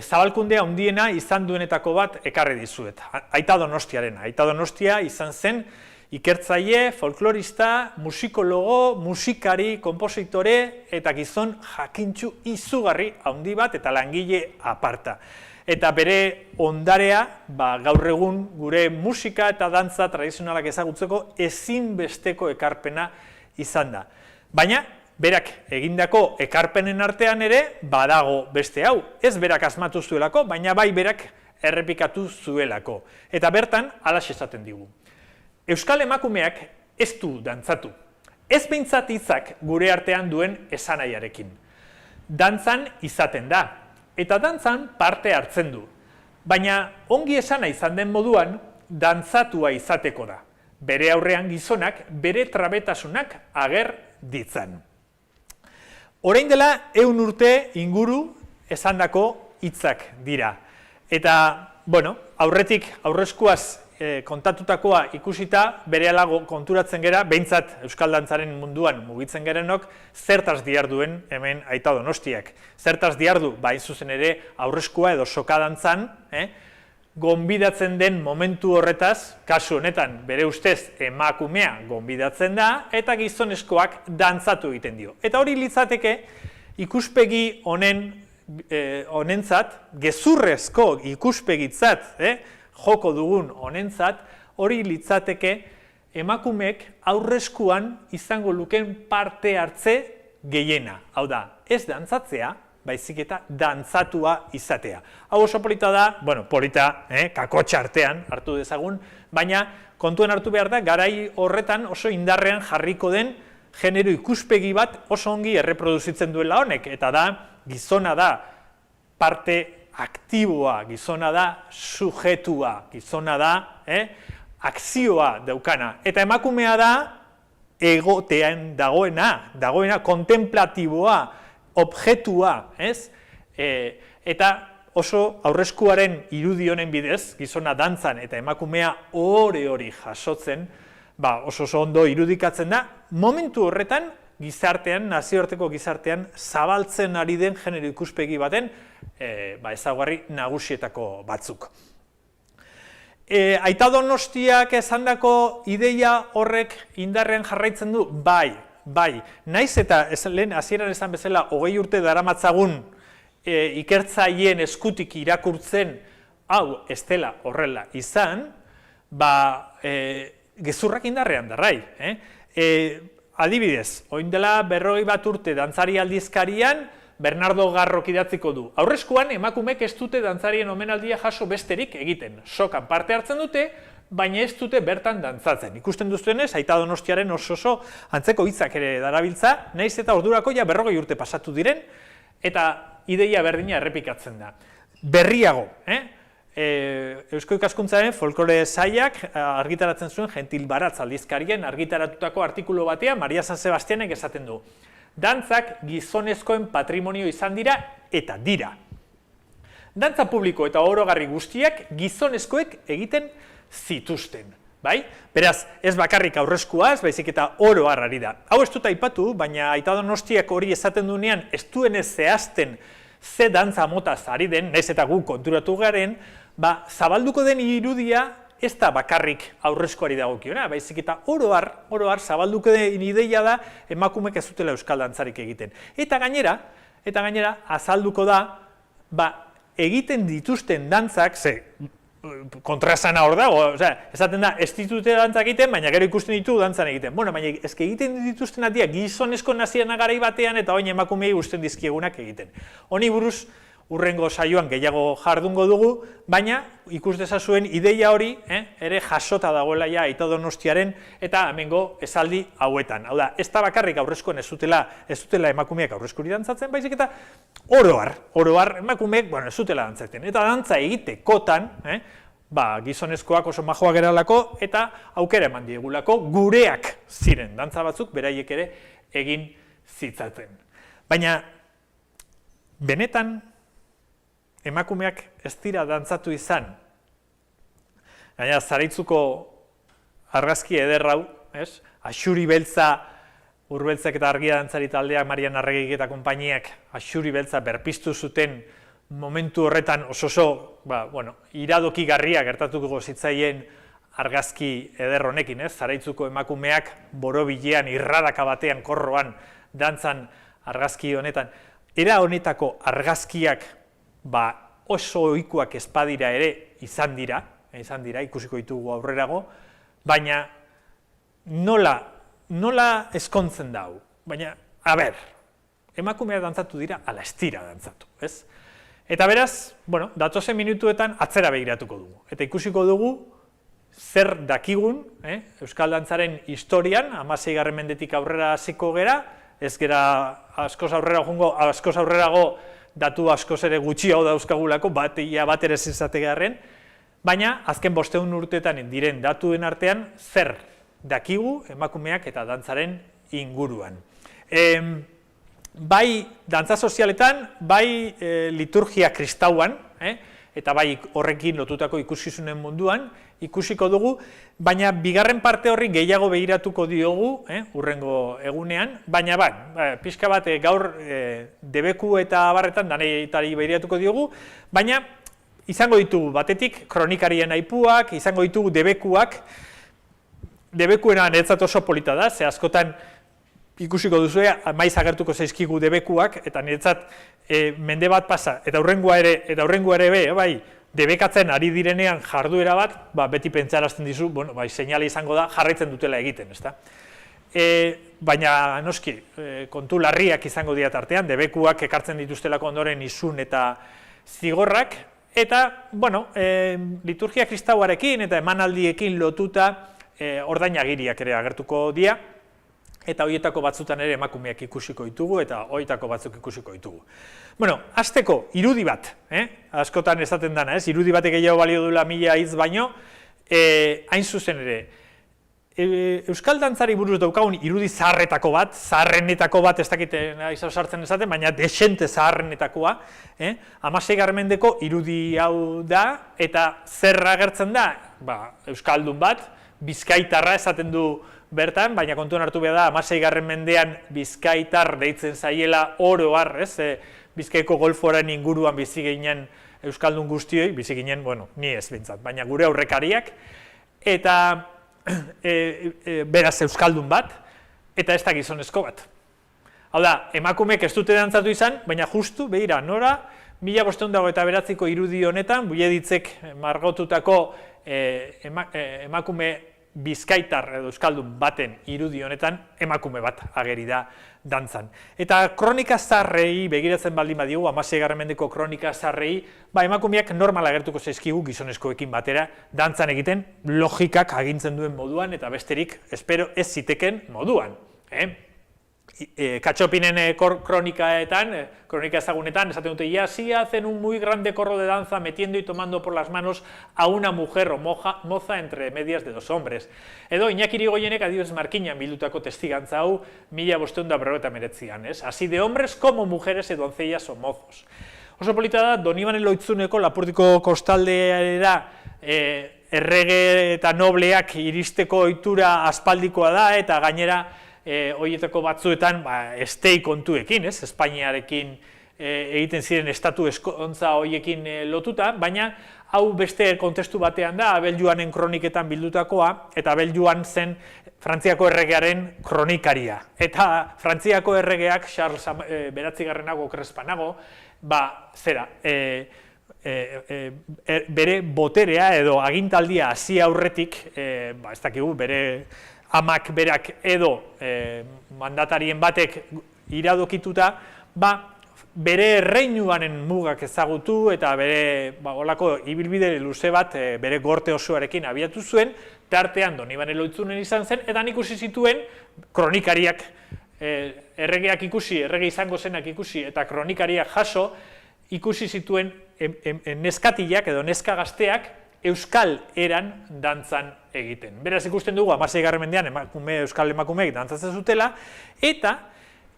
zabalkundea handiena izan duenetako bat ekarri dizuet. Aita Donostiarena. Aita Donostia izan zen ikertzaile, folklorista, musikologo, musikari, konpositore eta gizon jakintsu izugarri handi bat eta langile aparta. Eta bere ondarea, gaur egun gure musika eta dantza tradizionalak ezagutzeko ezinbesteko ekarpena izan da. Baina, berak egindako ekarpenen artean ere badago beste hau. Ez berak asmatu zuelako, baina bai berak errepikatu zuelako. Eta bertan, halaxe esaten digu. Euskal emakumeak ez du dantzatu. Ez behintzat hitzak gure artean duen esanaiarekin. Dantzan izaten da, eta dantzan parte hartzen du. Baina ongi esana izan den moduan, dantzatua izateko da. Bere aurrean gizonak, bere trabetasunak ager ditzan. Orain dela 100 urte inguru esandako hitzak dira. Eta, aurretik aurrezkoaz kontatutakoa ikusita, berehala konturatzen gera, behintzat Euskal Dantzaren munduan mugitzen gerenok, zertaz diarduen hemen Aita Donostiak. Zertaz diardu, hain zuzen ere, aurrezkoa edo soka dantzan, gonbidatzen den momentu horretaz, kasu honetan bere ustez emakumea gonbidatzen da, eta gizonezkoak dantzatu egiten dio. Eta hori litzateke ikuspegi honentzat, gezurrezko ikuspegitzat, joko dugun honentzat, hori litzateke emakumeek aurrezkuan izango luken parte hartze gehiena. Hau da, ez dantzatzea, baizik eta dantzatua izatea. Hau oso polita da, bueno, polita, kakotxa artean hartu dezagun, baina kontuen hartu behar da, garai horretan oso indarrean jarriko den genero ikuspegi bat oso ongi erreproduzitzen duela honek, eta da, gizona da parte aktiboa, gizona da sujetua, gizona da akzioa daukana, eta emakumea da egotean dagoena kontemplatiboa, objektua, ez? Eta oso aurreskuaren irudi honen bidez, gizona dantzan eta emakumea hori jasotzen, oso ondo irudikatzen da, momentu horretan gizartean, nazioarteko gizartean, zabaltzen ari den genero ikuspegi baten ezaugarri nagusietako batzuk. Aita Donostiak esandako ideia horrek indarrean jarraitzen du? Bai. Naiz eta lehen hasieran esan bezala 20 urte daramatzagun ikertzaileen eskutik irakurtzen hau ez dela horrela izan, gezurrak indarrean darrai. Adibidez, orain dela 40 urte dantzari aldizkarian Bernardo Garrok idatziko du. Aurreskuan emakumeek ez dute dantzarien omenaldia jaso besterik egiten. Sokan parte hartzen dute, baina ez dute bertan dantzatzen. Ikusten duztenez, Aita Donostiaren oso antzeko hitzak ere darabiltza, nahiz eta ordurako ja 40 urte pasatu diren, eta ideia berdina errepikatzen da. Berriago, Eusko Ikaskuntzaren folklore sailak argitaratzen zuen Gentil Baratz aldizkarien argitaratutako artikulu batean Maria San Sebastianek esaten du. Dantzak gizonezkoen patrimonio izan dira eta dira. Dantza publiko eta orogarri guztiak gizonezkoek egiten zituzten. Beraz, ez bakarrik aurreskuaz, baizik eta oro harrari da. Hau ez dut aipatu, baina Aita Donostiak hori esaten duenean ez duenez zehazten ze dantza motaz ari den, naiz eta gu konturatu garen, zabalduko den irudia ez da bakarrik aurrezkoari dagokiona, baizik eta oro har zabalduko den ideia da emakumeek ez dutela euskal dantzarik egiten. Eta gainera azalduko da, egiten dituzten dantzak, kontrasana hor dago, esaten da, ez ditute dantzak egiten, baina gero ikusten ditu dantzan egiten. Bueno, baina ezke egiten dituzten atia gizonezko naziena garai batean eta oin emakumei usten dizkiegunak egiten. Honi buruz, urrengo saioan gehiago jardungo dugu, baina ikus dezazuen ideia hori ere jasota dagoela ja Aita Donostiaren eta hemengo esaldi hauetan. Hau da, ez da bakarrik aurrezkoen ez dutela emakumeak aurrezkuri dantzatzen, baizik eta oro har emakumeek ez dutela dantzatzen. Eta dantza egitekotan, gizonezkoak oso majoak eralako eta aukera eman diegulako gureak ziren dantza batzuk beraiek ere egin zitzaten. Baina, benetan, emakumeak ez dira dantzatu izan. Gaina, Zaraitzuko argazki eder hau, Axuri Beltza, Urbeltzak eta Argia dantzari taldeak, Marian Arregik eta konpainiak Axuri Beltza berpiztu zuten momentu horretan oso, iradoki garria gertatuko zitzaien argazki eder honekin, Zaraitzuko emakumeak borobilean, irradaka batean, korroan, dantzan argazki honetan. Era honetako argazkiak oso ohikoak espadira ere izan dira, ikusiko ditugu aurrerago, baina nola ezkontzen da hau? Baina, emakumea dantzatu dira, ala ez dira dantzatu, ez? Eta beraz, datozen minutuetan atzera begiratuko dugu. Eta ikusiko dugu zer dakigun, euskal dantzaren historian, 16. mendetik aurrera hasiko gera, ez gera askoz aurrerago datu askoz ere gutxiago dauzkagulako, bat ere zizate baina azken 500 urteetan diren datuen artean zer dakigu emakumeak eta dantzaren inguruan. Bai dantza sozialetan, bai liturgia kristauan, eta bai horrekin lotutako ikuskizunen munduan, ikusiko dugu, baina bigarren parte horri gehiago begiratuko diogu, hurrengo egunean, baina pixka bat gaur debeku eta abarretan danetari begiratuko diogu, baina izango ditugu batetik kronikarien aipuak, izango ditugu debekuak, debekuena niretzat oso polita da, ze askotan ikusiko duzu, maiz agertuko zaizkigu debekuak, eta niretzat mende bat pasa, eta hurrengoa ere bai, debekatzen ari direnean jarduera bat, beti pentsarazten dizu, seinale izango da, jarraitzen dutela egiten, ezta? baina noski, kontu larriak izango dira tartean, debekuak ekartzen dituztelako ondoren isun eta zigorrak, eta, bueno, liturgia kristauarekin eta emanaldiekin lotuta ordainagiriak ere agertuko dira, eta horietako batzutan ere emakumeak ikusiko ditugu, eta horietako batzuk ikusiko ditugu. Bueno, hasteko irudi bat, askotan esaten dana, irudi batek gehiago balio duela 1000 hitz baino, hain zuzen ere, Euskal dantzari buruz daukagun irudi zaharrenetako bat ez dakite sartzen esaten, baina desente zaharrenetakoa, 16. mendeko irudi hau da, eta zer agertzen da, Euskaldun bat, bizkaitarra esaten du bertan, baina kontuan hartu behar da, 16. mendean bizkaitar deitzen zaiela oro har, Bizkaiko golfoaren inguruan bizi ginen Euskaldun guztioi, bizi ginen, bueno, ni ez bintzat, baina gure aurrekariak, eta beraz Euskaldun bat, eta ez da gizonezko bat. Hau da, emakumeek ez dute dantzatu izan, baina justu, behira, nora, 1529 irudi honetan, Bulleditzek margotutako emakume bizkaitar edo euskaldun baten irudi honetan emakume bat ageri da dantzan. Eta kronika zaharrei begiratzen baldin badiogu, 16. mendeko kronika zaharrei, emakumeak normal agertuko zaizkigu gizonezkoekin batera dantzan egiten logikak agintzen duen moduan eta besterik espero ez ziteken moduan. Katxopinen kronika ezagunetan, esaten dute, y así hacen un muy grande corro de danza metiendo y tomando por las manos a una mujer o moza entre medias de dos hombres. Edo, Iñaki Irigoyenek adibidez Markinan bildutako testigantza hau 1599an, así de hombres como mujeres y doncellas o mozos. Oso polita da, Donibane Lohitzuneko Lapurdiko kostaldeera errege eta nobleak iristeko ohitura aspaldikoa da, eta gainera horietako batzuetan estei kontuekin, Espainiarekin egiten ziren estatu eskontza horiekin lotuta, baina hau beste kontestu batean da, Abel Joanen kroniketan bildutakoa, eta Abel Joan zen Frantziako erregearen kronikaria. Eta Frantziako erregeak, Charles beratzigarrenago, Crespanago, bere boterea edo agintaldia hasi aurretik, ez dakigu, bere amak berak edo mandatarien batek iradokituta, bere erreinuanen mugak ezagutu eta bere olako ibilbide luze bat bere gorte osoarekin abiatu zuen, tartean Donibane Lohizunen izan zen, eta ikusi zituen kronikariak, erregeak ikusi, errege izango zenak ikusi, eta kronikariak jaso, ikusi zituen neskatilak edo neska gazteak euskal eran dantzan egiten. Beraz ikusten dugu 16. mendean euskal emakumeek dantzatzen zutela, eta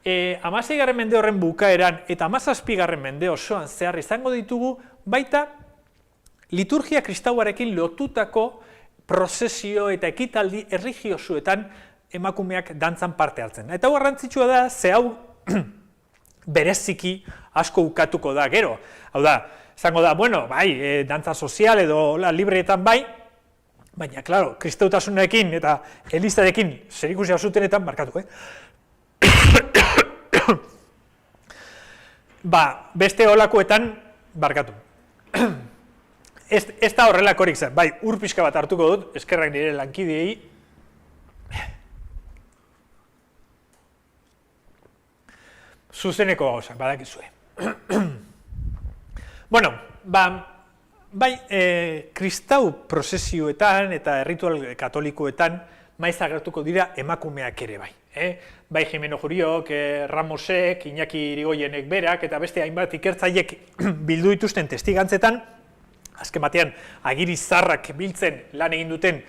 16. mende horren bukaeran eta 17. mende osoan zehar izango ditugu baita liturgia kristauarekin lotutako prozesio eta ekitaldi erlijiosuetan emakumeak dantzan parte hartzen. Eta hau garrantzitsua da, ze hau bereziki asko ukatuko da gero. Hau da, izango da, bueno, dantza sozial edo libreetan baina, klaro, kristautasunekin eta elizarekin zerikusia zutenetan, barkatu, beste holakoetan, barkatu. Ez da horrelakorik zen, ur pixka bat hartuko dut, eskerrak nire lankideei. Zuzeneko gauzak, badakizue. Bueno, kristau prozesioetan eta erritual katolikoetan maiz agertuko dira emakumeak ere bai. Bai Jimeno Juriok, Ramosek, Iñaki Irigoyenek berak eta beste hainbat ikertzaiek bildu dituzten testigantzetan, azken batean agiri zarrak biltzen lan egin duten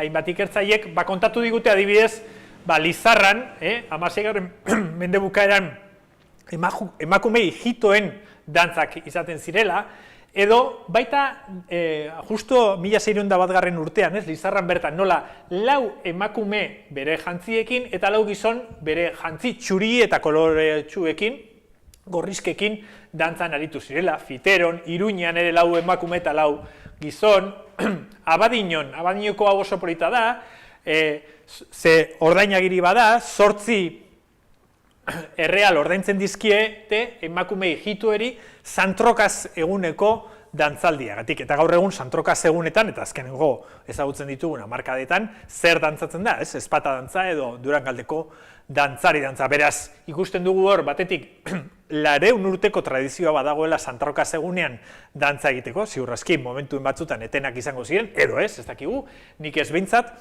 hainbat ikertzaiek, kontatu digute adibidez, Lizarran, 16. mende bukaeran emakumei hitoen dantzak izaten zirela, edo baita justo 1601 urtean, Lizarran bertan nola lau emakume bere jantziekin eta lau gizon bere jantzi txuri eta koloretsuekin, gorrizkekin dantzan aritu zirela, Fiteron, Iruñan ere lau emakume eta lau gizon, Abadinoko hau oso polita da, ze ordainagiri bada, 8 erreal ordaintzen dizkiete emakumei hitueri santrokaz eguneko dantzaldiagatik. Eta gaur egun santroka egunetan, eta azkenengo ezagutzen ditugun hamarkadetan, zer dantzatzen da, ez? Ezpata dantza edo Durangaldeko dantzari dantza. Beraz, ikusten dugu hor, batetik, 200 urteko tradizioa badagoela santroka egunean dantza egiteko, ziur aski momentuen batzutan etenak izango ziren, edo ez dakigu, nik ez behintzat,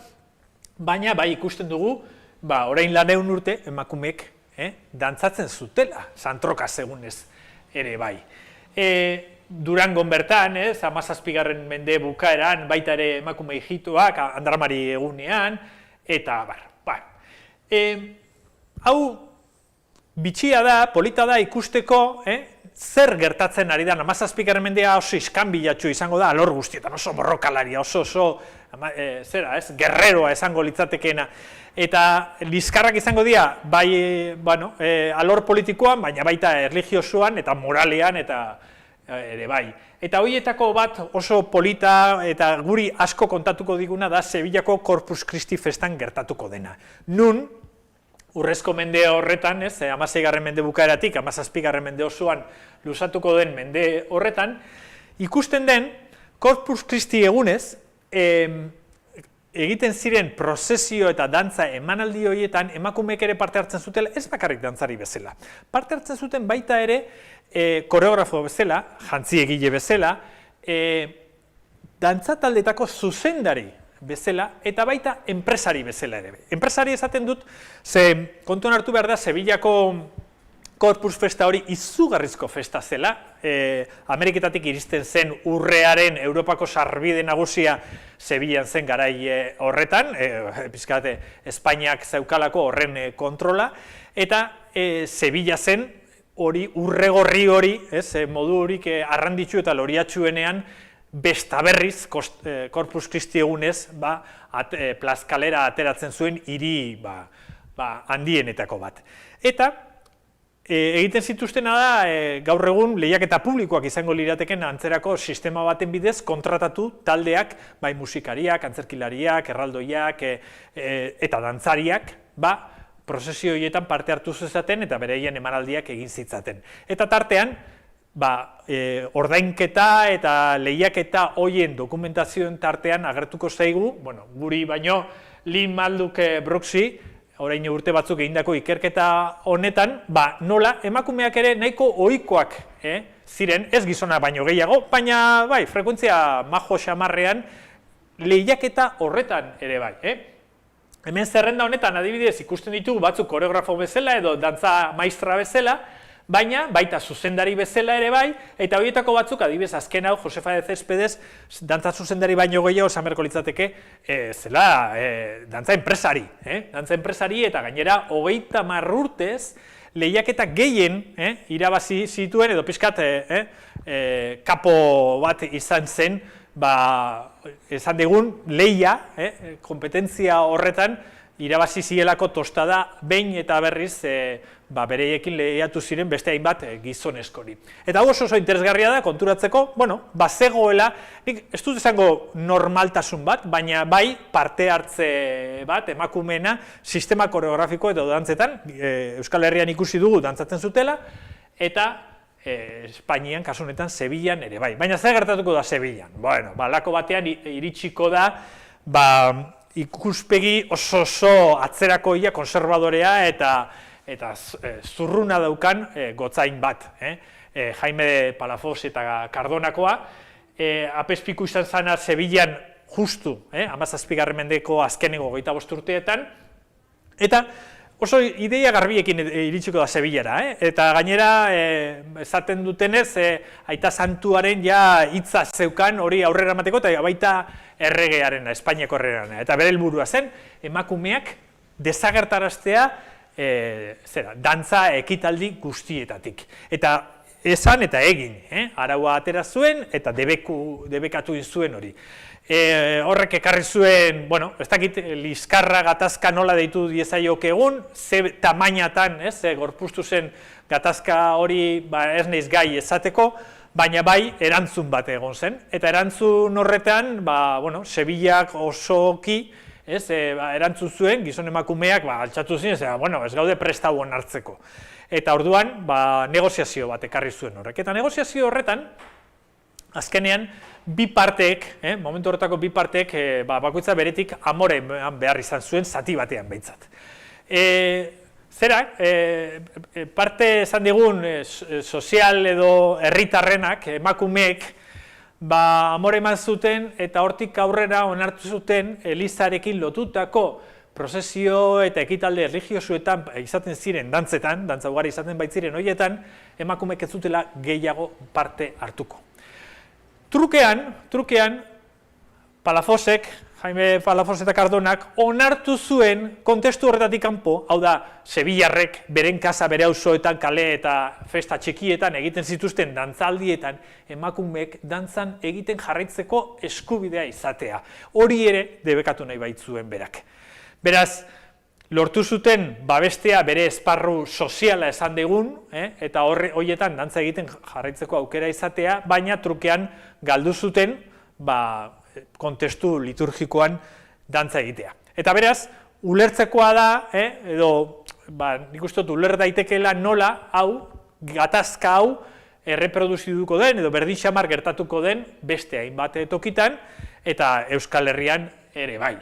baina bai ikusten dugu, orain 200 urte emakumeek dantzatzen zutela santroka egunez ere bai. Durangon bertan, 17. mende bukaeran, baita ere emakume ijitoak, Andramari egunean, eta hau bitxia da, polita da ikusteko, zer gertatzen ari da, 17. mendea oso iskanbilatxu izango da, alor guztietan, oso borrokalaria, oso guerreroa esango litzatekeena, eta liskarrak izango dira, bai, alor politikoan, baina baita erlijiosoan eta moralean eta ere bai. Eta horietako bat oso polita eta guri asko kontatuko diguna da Sevillako Corpus Christi festan gertatuko dena. Nun, urrezko mende horretan, 16. mende bukaeratik, 17. mende osoan luzatuko den mende horretan, ikusten den Corpus Christi egunez, egiten ziren prozesio eta dantza emanaldi horietan emakumeek ere parte hartzen zutela, ez bakarrik dantzari bezala. Parte hartzen zuten baita ere koreografo bezala, jantzi egile bezala, dantza taldetako zuzendari bezala, eta baita enpresari bezala ere. Enpresari esaten dut, ze kontuan hartu behar da, Sevillako Corpus Festa hori izugarrizko festa zela, Ameriketatik iristen zen urrearen Europako sarbide nagusia Sevillan zen garai horretan, pizkate Espainiak zeukalako horren kontrola, eta Sevilla zen hori urregorri hori, modu horik arranditsu eta loriatsuenean, bestaberriz Corpus Christi egunez plazkalera ateratzen zuen hiri handienetako bat. Eta egiten zituztena da, gaur egun lehiaketa publikoak izango lirateken antzerako sistema baten bidez kontratatu taldeak, bai musikariak, antzerkilariak, erraldoiak eta dantzariak, prozesio horietan parte hartu zezaten eta bereien emanaldiak egin zitzaten. Eta tartean, ordainketa eta lehiaketa horien dokumentazioen tartean agertuko zaigu, guri baino Lynn Malduk Brooksi, orain urte batzuk egindako ikerketa honetan, nola emakumeak ere nahiko ohikoak ziren, ez gizona baino gehiago, baina bai, frekuentzia majo xamarrean lehiaketa horretan ere bai. Hemen zerrenda honetan adibidez ikusten ditugu batzuk koreografo bezala edo dantza maistra bezala, baina baita zuzendari bezala ere bai, eta horietako batzuk, adibidez azken hau, Josefa de Céspedes, dantza zuzendari baino gehiago esan beharko litzateke, zela dantza enpresari, eta gainera 30 urtez lehiaketa gehien irabazi zituen, edo pixkat kapo bat izan zen, esan digun, lehia, kompetentzia horretan, irabazi zielako tostada behin eta berriz bereiekin lehiatu ziren beste hainbat gizoneskori. Eta oso interesgarria da konturatzeko, bazegoela, nik ez dut esango normaltasun bat, baina bai parte hartze bat emakumeena sistema koreografiko edo dantzetan, Euskal Herrian ikusi dugu dantzatzen zutela, eta Espainian, kasu honetan, Sevillan ere bai. Baina zer gertatuko da Sevillan? Lako batean iritsiko da, ikuspegi oso atzerakoia, konservadorea eta zurruna daukan gotzain bat. Jaime de Palafox eta Cardonakoa, apezpiku izan zana Sevillan justu, 17. mendeko azkeneko 25 urteetan, eta oso ideia garbiekin iritsiko da Sevillara, eta gainera esaten dutenez, aita santuaren hitza zeukan hori aurrera emateko, eta baita erregearena, Espainiako erregearena. Eta bere helburua zen, emakumeak desagertaraztea dantza ekitaldi guztietatik. Eta esan eta egin, araua atera zuen eta debekatu zuen hori. Horrek ekarri zuen, ez dakit liskarra gatazka nola deitu diezaiok egun, ze tamainatan, gorpuztu zen gatazka hori ez naiz gai esateko, baina bai erantzun bat egon zen. Eta erantzun horretan, Sevillak osoki, erantzun zuen, gizon emakumeak altxatu ziren, ez gaude presta huen hartzeko. Eta orduan, negoziazio bat ekarri zuen horrek. Eta negoziazio horretan, azkenean, bi parteek, momentu horretako bi parteek, bakoitza beretik amore behar izan zuen zati batean behintzat. Zerak, parte esan digun sozial edo herritarrenak, emakumeek, amore eman zuten eta hortik aurrera onartu zuten Elizarekin lotutako prozesio eta ekitalde erlijiosuetan izaten ziren dantzetan, dantza ugari izaten baitziren horietan, emakumeek ez zutela gehiago parte hartuko. Trukean, Palafosek, Jaime Palafos eta Cardonak, onartu zuen kontestu horretatik kanpo, hau da, Sevillarrek beren kasa bere auzoetan, kale eta festa txikietan egiten zituzten dantzaldietan, emakumeek dantzan egiten jarraitzeko eskubidea izatea. Hori ere debekatu nahi baitzuen berak. Beraz, lortu zuten babestea bere esparru soziala esan digun, eta horietan dantza egiten jarraitzeko aukera izatea, baina trukean galdu zuten kontestu liturgikoan dantza egitea. Eta beraz, ulertzekoa da, edo nik uste dut uler daitekeela nola, gatazka hau, erreproduziduko den, edo berdin xamar gertatuko den beste hainbat tokitan, eta Euskal Herrian ere bai.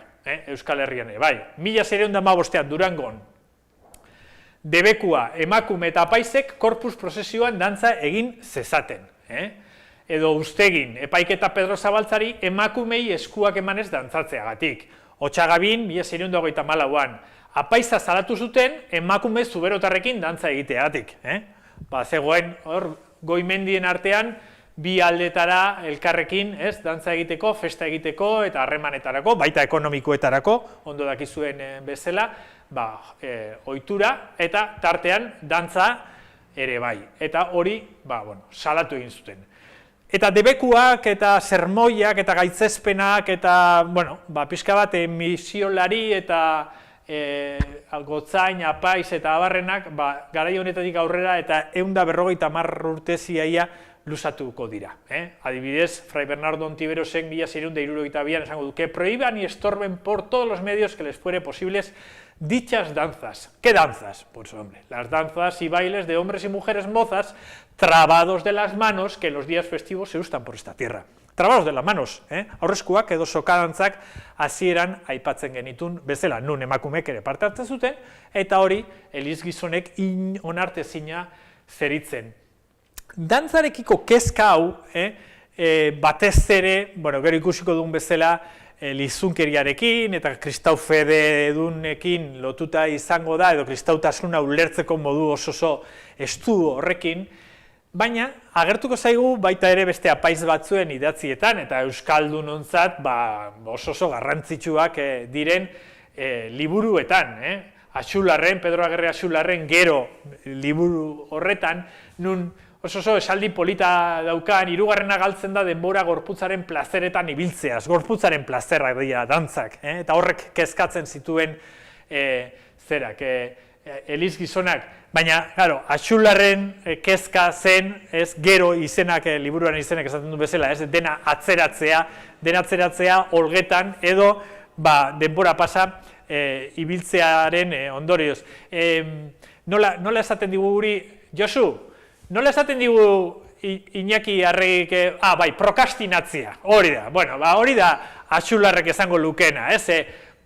Euskal Herrian ere bai. 1615 Durangon, debekua emakume eta apaizek korpus prozesioan dantza egin zezaten. Edo Uztegin, epaiketa Pedro Zabaltzari emakumei eskuak emanez dantzatzeagatik. Otsagabin, 1634an, apaiza salatu zuten emakume zuberotarrekin dantza egiteagatik. Zegoen, hor, goimendien artean, bi aldetara elkarrekin, dantza egiteko, festa egiteko eta harremanetarako, baita ekonomikoetarako, ondo dakizuen bezala, ohitura eta tartean dantza ere bai. Eta hori, salatu egin zuten. Eta debekuak eta sermoiak eta gaitzespenak eta, pixka bat misiolari eta gotzain, apaiz eta abarrenak, garai honetatik aurrera eta 150 urte ziaia luzatuko dira. Adibidez, Fray Bernardo Ontiverosen 1672an esango du, que prohíban y estorben por todos los medios que les fuere posibles dichas danzas. ¿Qué danzas? Pues hombre, las danzas y bailes de hombres y mujeres mozas trabados de las manos que en los días festivos se ustan por esta tierra. Trabados de las manos, aurreskuak edo sokadantzak hasieran aipatzen genitun bezala, nun emakumeek ere parte hartzen zuten, eta hori elizgizonek onartezina zeritzen. Dantzarekiko kezka hau, batez ere, gero ikusiko duen bezala, lizunkeriarekin eta kristau fededunekin lotuta izango da, edo kristautasuna ulertzeko modu oso estu horrekin, baina agertuko zaigu baita ere beste apaiz batzuen idatzietan, eta euskaldunontzat oso garrantzitsuak diren liburuetan. Axularren, Pedro Agerre Axularren gero liburu horretan, nun oso esaldi polita daukan, hirugarrena galtzen da denbora gorputzaren plazeretan ibiltzeaz, gorputzaren plazerrak dira dantzak, eta horrek kezkatzen zituen elizgizonak, baina, claro, Axularren kezka zen, gero izenak, liburuaren izenak esaten du bezala, dena atzeratzea olgetan, edo denbora pasa ibiltzearen ondorioz. Nola esaten digu guri, Josu, nola esaten digu Iñaki Arregik, prokastinatzea, hori da, hori da Axularrek esango lukena,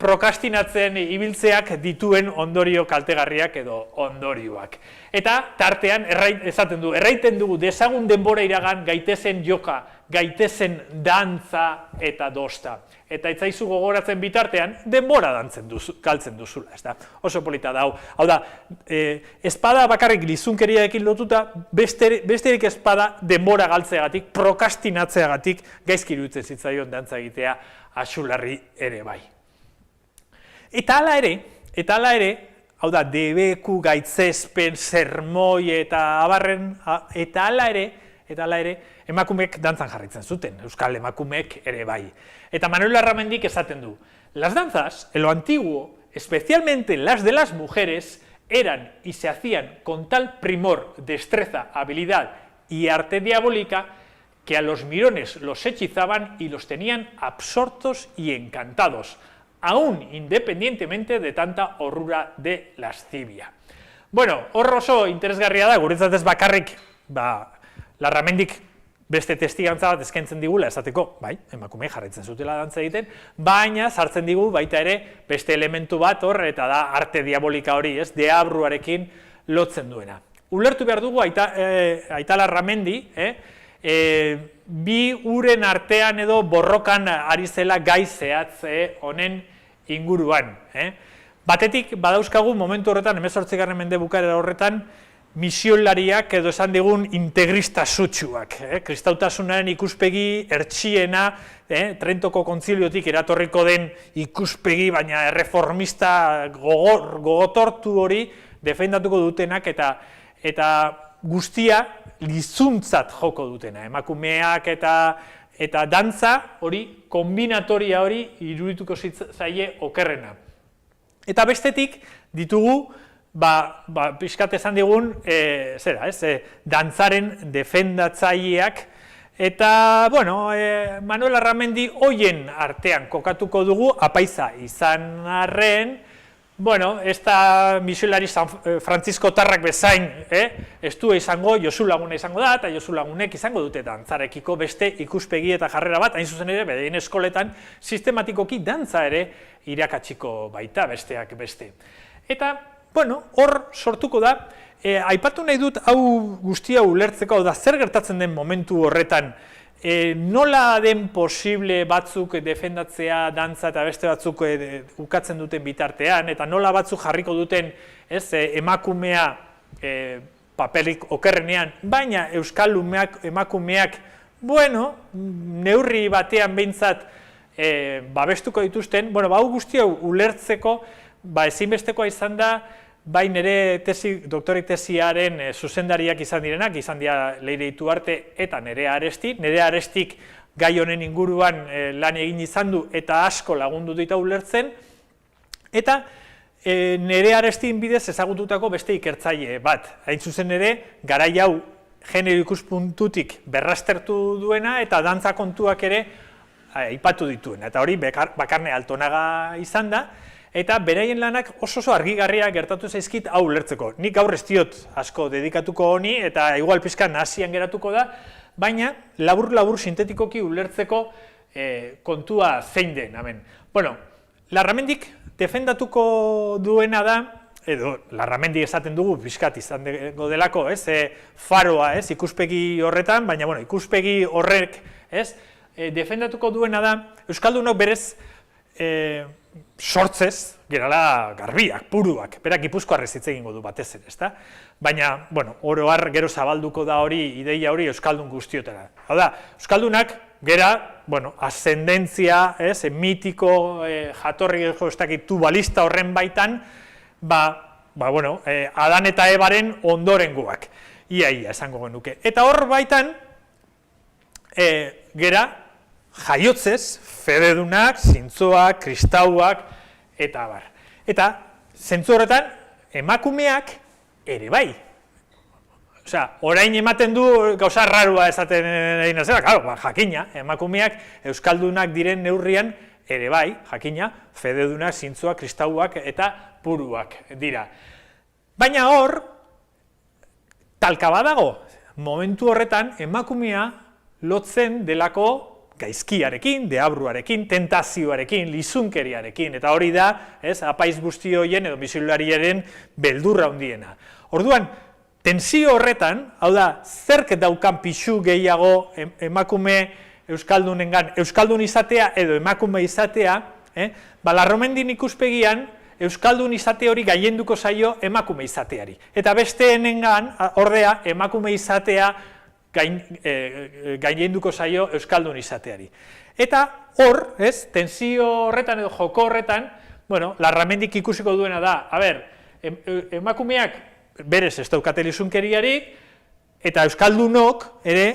prokastinatzen ibiltzeak dituen ondorio kaltegarriak edo ondorioak. Eta tartean, erraiten dugu, dezagun denbora iragan gaitezen joka, gaitezen dantza eta dosta. Eta itzaizu gogoratzen bitartean, denbora galtzen duzula, ez da? Oso polita da, hau da, espada bakarrik lizunkeriarekin lotuta, besterik espada denbora galtzeagatik, prokastinatzeagatik, gaizki iruditzen zitzaion dantza egitea Axularri ere bai. Eta hala ere, hau da, debeku, gaitzespen, sermoi eta abarren, eta hala ere, emakumeek dantzan jarraitzen zuten, euskal emakumeek ere bai. Eta Manuel Larramendik esaten du, las danzas, en lo antiguo, especialmente las de las mujeres, eran y se hacían con tal primor, destreza, habilidad y arte diabólica, que a los mirones los hechizaban y los tenían absortos y encantados, aún independientemente de tanta horrura de lascivia. Bueno, hor oso interesgarria da, guretzat ez bakarrik, Larramendik beste testigantza bat eskaintzen digula esateko, bai, emakume jarraitzen zutela dantza egiten, baina sartzen digu baita ere beste elementu bat hor, eta da arte diabolika hori, ez, deabruarekin lotzen duena. Ulertu behar dugu Aita Larramendi, bi uren artean edo borrokan ari zela gai zehatz honen inguruan. Batetik, badauzkagu momentu horretan, 18. mende bukaera horretan, misiolariak edo esan digun integrista sutsuak. Kristautasunaren ikuspegi ertsiena, Trentoko kontziliotik eratorriko den ikuspegi, baina erreformista gogotortu hori defendatuko dutenak eta guztia lizuntzat joko dutena. Emakumeak eta dantza hori, kombinatoria hori irudituko zaie okerrena. Eta bestetik ditugu, pixkat esan digun, dantzaren defendatzaileak, eta, bueno, Manuel Larramendi hoien artean kokatuko dugu, apaiza izan arren, bueno, ez da misiolari San Francisco tarrak bezain, ez du izango, Josu Laguna izango da, eta Josu Lagunek izango dute dantzarekiko beste ikuspegi eta jarrera bat, hain zuzen ere, beraien eskoletan, sistematikoki dantza ere irakatsiko baita besteak beste. Eta, bueno, hor sortuko da, aipatu nahi dut hau guztia ulertzeko, da zer gertatzen den momentu horretan, nola den posible batzuk defendatzea dantza eta beste batzuk ukatzen duten bitartean, eta nola batzuk jarriko duten emakumea paperik okerrenean, baina euskal emakumeak, bueno, neurri batean behintzat babestuko dituzten, bueno, hau guztia ulertzeko, ezinbestekoa izan da, bai nire doktorik tesiaren zuzendariak izan direnak, izan dira Leire Ituarte eta Nerea Aresti. Nerea Arestik gai honen inguruan lan egin izan du eta asko lagundu dita ulertzen, eta Nerea Arestin bidez ezagututako beste ikertzaile bat. Hain zuzen ere, garai hau genero ikuspuntutik berraztertu duena eta dantza kontuak ere aipatu dituena. Eta hori Bakarne Altonaga izan da, eta beraien lanak oso argigarria gertatu zaizkit hau ulertzeko. Nik gaur ez diot asko dedikatuko honi, eta igual pixka nahasian geratuko da, baina labur-labur sintetikoki ulertzeko kontua zein den, hemen. Bueno, Larramendik defendatuko duena da, edo Larramendi esaten dugu pixkat izan delako, faroa, ikuspegi horretan, baina bueno, ikuspegi horrek, defendatuko duena da, euskaldunok berez sortzez, gerala garbiak, puruak, berak Gipuzkoarrez hitz egingo du batez ere, ezta? Baina, bueno, oro har gero zabalduko da hori, ideia hori euskaldun guztiotara. Hau da, euskaldunak gera, bueno, ascendentzia, mitiko jatorri ez dakit tubalista horren baitan, bueno, Adan eta Ebaren ondorengoak, ia esango genuke. Eta hor baitan, gera, jaiotzez, fededunak, zintzoak, kristauak, eta abar. Eta, zentzu horretan, emakumeak ere bai. Osea, orain ematen du gauza rarua esaten egin zela, claro, jakina, emakumeak euskaldunak diren neurrian ere bai, jakina, fededunak, zintzoak, kristauak eta puruak dira. Baina hor, talka badago, momentu horretan, emakumea lotzen delako gaizkiarekin, deabruarekin, tentazioarekin, lizunkeriarekin, eta hori da, apaiz guzti horien edo misiolariaren beldurra handiena. Orduan, tensio horretan, hau da, zerk daukan pixu gehiago emakume euskaldunengan, euskaldun izatea edo emakume izatea, Larramendin ikuspegian, euskaldun izate hori gailenduko zaio emakume izateari. Eta besteenengan, ordea, emakume izatea gailenduko zaio euskaldun izateari. Eta hor, tensio horretan edo joko horretan, bueno, Larramendik ikusiko duena da, emakumeak berez ez daukate lizunkeriarik, eta euskaldunok ere,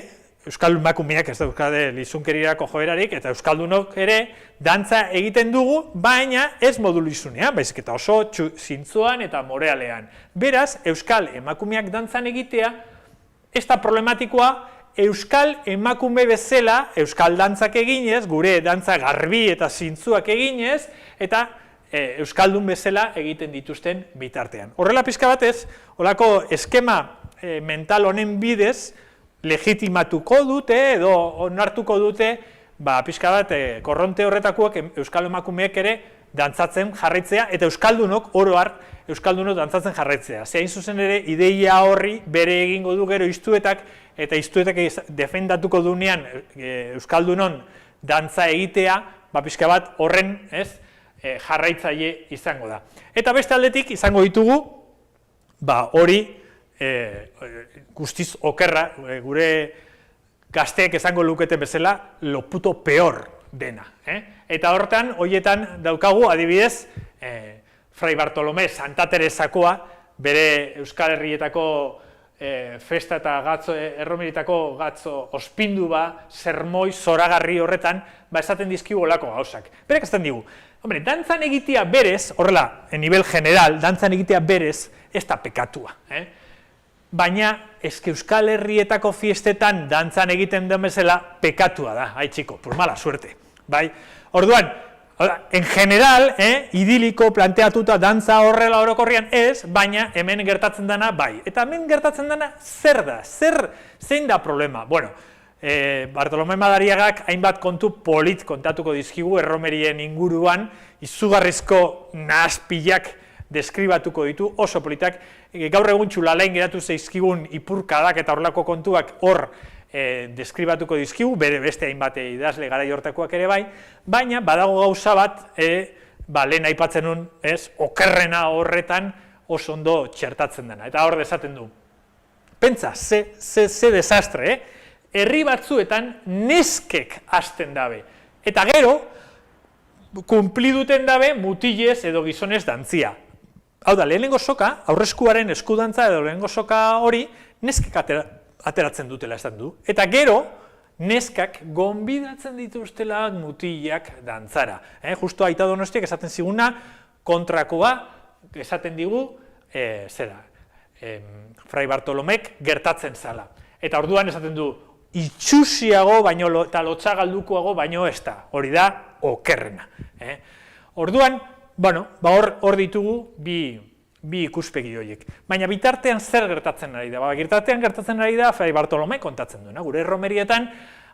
euskal emakumeak ez daukate lizunkeriarako joerarik, eta euskaldunok ere dantza egiten dugu, baina ez modu lizunean, baizik eta oso zintzoan eta morealean. Beraz, euskal emakumeak dantzan egitea, ez da problematikoa, euskal emakume bezala, euskal dantzak eginez, gure dantza garbi eta zintzuak eginez, eta euskaldun bezala egiten dituzten bitartean. Horrela pixka batez, horako eskema mental honen bidez, legitimatuko dute edo onartuko dute pixka bat korronte horretakoak euskal emakumeek ere dantzatzen jarraitzea eta euskaldunok oro har euskaldunok dantzatzen jarraitzea. Zein zuzen ere ideia horri bere egingo du gero Iztuetak eta Iztuetak defendatuko dunean euskaldunon dantza egitea, pixka bat horren, jarraitzaile izango da. Eta beste aldetik izango ditugu hori guztiz okerra, gure gazteek esango luketen bezala, lo puto peor dena. Eta hortan, horietan daukagu, adibidez, Fray Bartolomé Santa Teresakoa, bere Euskal Herrietako festa eta gatzo, erromeritako gatzo ospindu sermoi zoragarri horretan, esaten dizkigu olako gauzak. Berek esaten digu, hombre, dantzan egitea berez, horrela, en nivel general, dantzan egitea berez, ez da pekatua. Baina, eske Euskal Herrietako fiestetan dantzan egiten den bezala, pekatua da, txiko, pues mala suerte. Orduan, en general, idiliko planteatuta dantza horrela orokorrian ez, baina hemen gertatzen dena bai. Eta hemen gertatzen dena zer da? Zein da problema? Bueno, Bartolomé Madariagak hainbat kontu polit kontatuko dizkigu erromerien inguruan, izugarrizko nahazpilak deskribatuko ditu, oso politak, gaur egun txulalain geratu zaizkigun ipurkadak eta horrelako kontuak hor deskribatuko dizkigu, beste hainbat idazle garai hortakoak ere bai, baina badago gauza bat, lehen aipatzen nun, okerrena horretan oso ondo txertatzen dena, eta hor desaten du. Pentsa, ze desastre, herri batzuetan neskek hasten dabe, eta gero, kunpliduten dabe mutilez edo gizonez dantzia. Hau da, lehenengo soka, aurreskuaren eskudantza edo lehenengo soka hori, neskek ateratzen dutela esan du. Eta gero, neskak gonbidatzen dituztela mutilak dantzara. Justo Aita Donostiak esaten ziguna, kontrakoa, esaten digu, Fray Bartolomek gertatzen zala. Eta orduan esaten du, itxusiago eta lotxagaldukoago baino ez da, hori da okerrena. Orduan, hor ditugu bi ikuspegi horiek. Baina bitartean zer gertatzen ari da? Bitartean gertatzen ari da Fray Bartolomé kontatzen duena. Gure erromerietan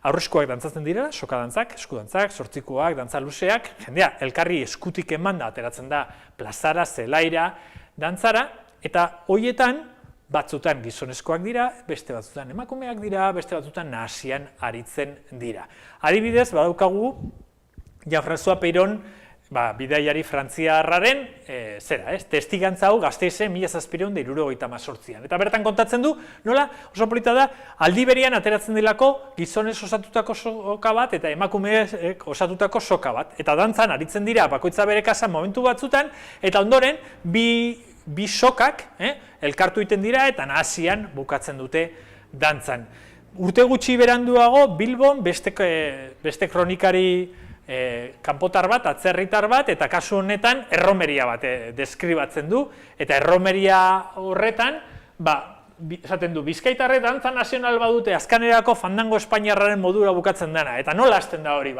aurreskuak dantzatzen dira, sokadantzak, eskudantzak, zortzikoak, dantza luzeak, jendea, elkarri eskutik emanda ateratzen da plazara, zelaira, dantzara, eta horietan batzutan gizonezkoak dira, beste batzutan emakumeak dira, beste batzutan nahasian aritzen dira. Adibidez, badaukagu, Jean-François Peyron, bidaiari frantziarraren, testigantza hau Gasteizen 1778an. Eta bertan kontatzen du, nola, oso polita da, aldi berean ateratzen dilako gizonez osatutako soka bat eta emakumeek osatutako soka bat. Eta dantzan aritzen dira, bakoitza bere kasan momentu batzutan, eta ondoren, bi sokak elkartu egiten dira eta nahasian bukatzen dute dantzan. Urte gutxi beranduago, Bilbon beste kronikari kanpotar bat, atzerritar bat, eta kasu honetan erromeria bat deskribatzen du, eta erromeria horretan, esaten du, Bizkaitarrek dantza nazional badute azkanerako fandango espainiarraren modura bukatzen dena, eta nola hasten da hori,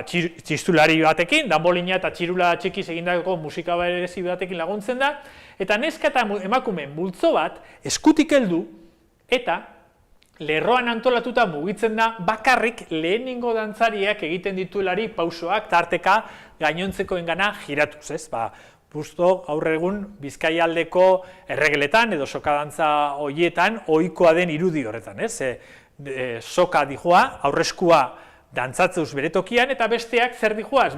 txistulari batekin, danbolina eta txirula txikiz egindako musika berezi batekin laguntzen da, eta neska eta emakumeen multzo bat eskutik heldu, eta lerroan antolatuta mugitzen da bakarrik lehenengo dantzariak egiten dituelari pausoak tarteka gainontzekoengana giratuz, ez? Justo gaur egun Bizkaialdeko erregeletan edo sokadantza horietan ohikoa den irudi horretan, ez? Soka dijoa, aurreskua dantzatzeuz bere tokian eta besteak zer dijoa,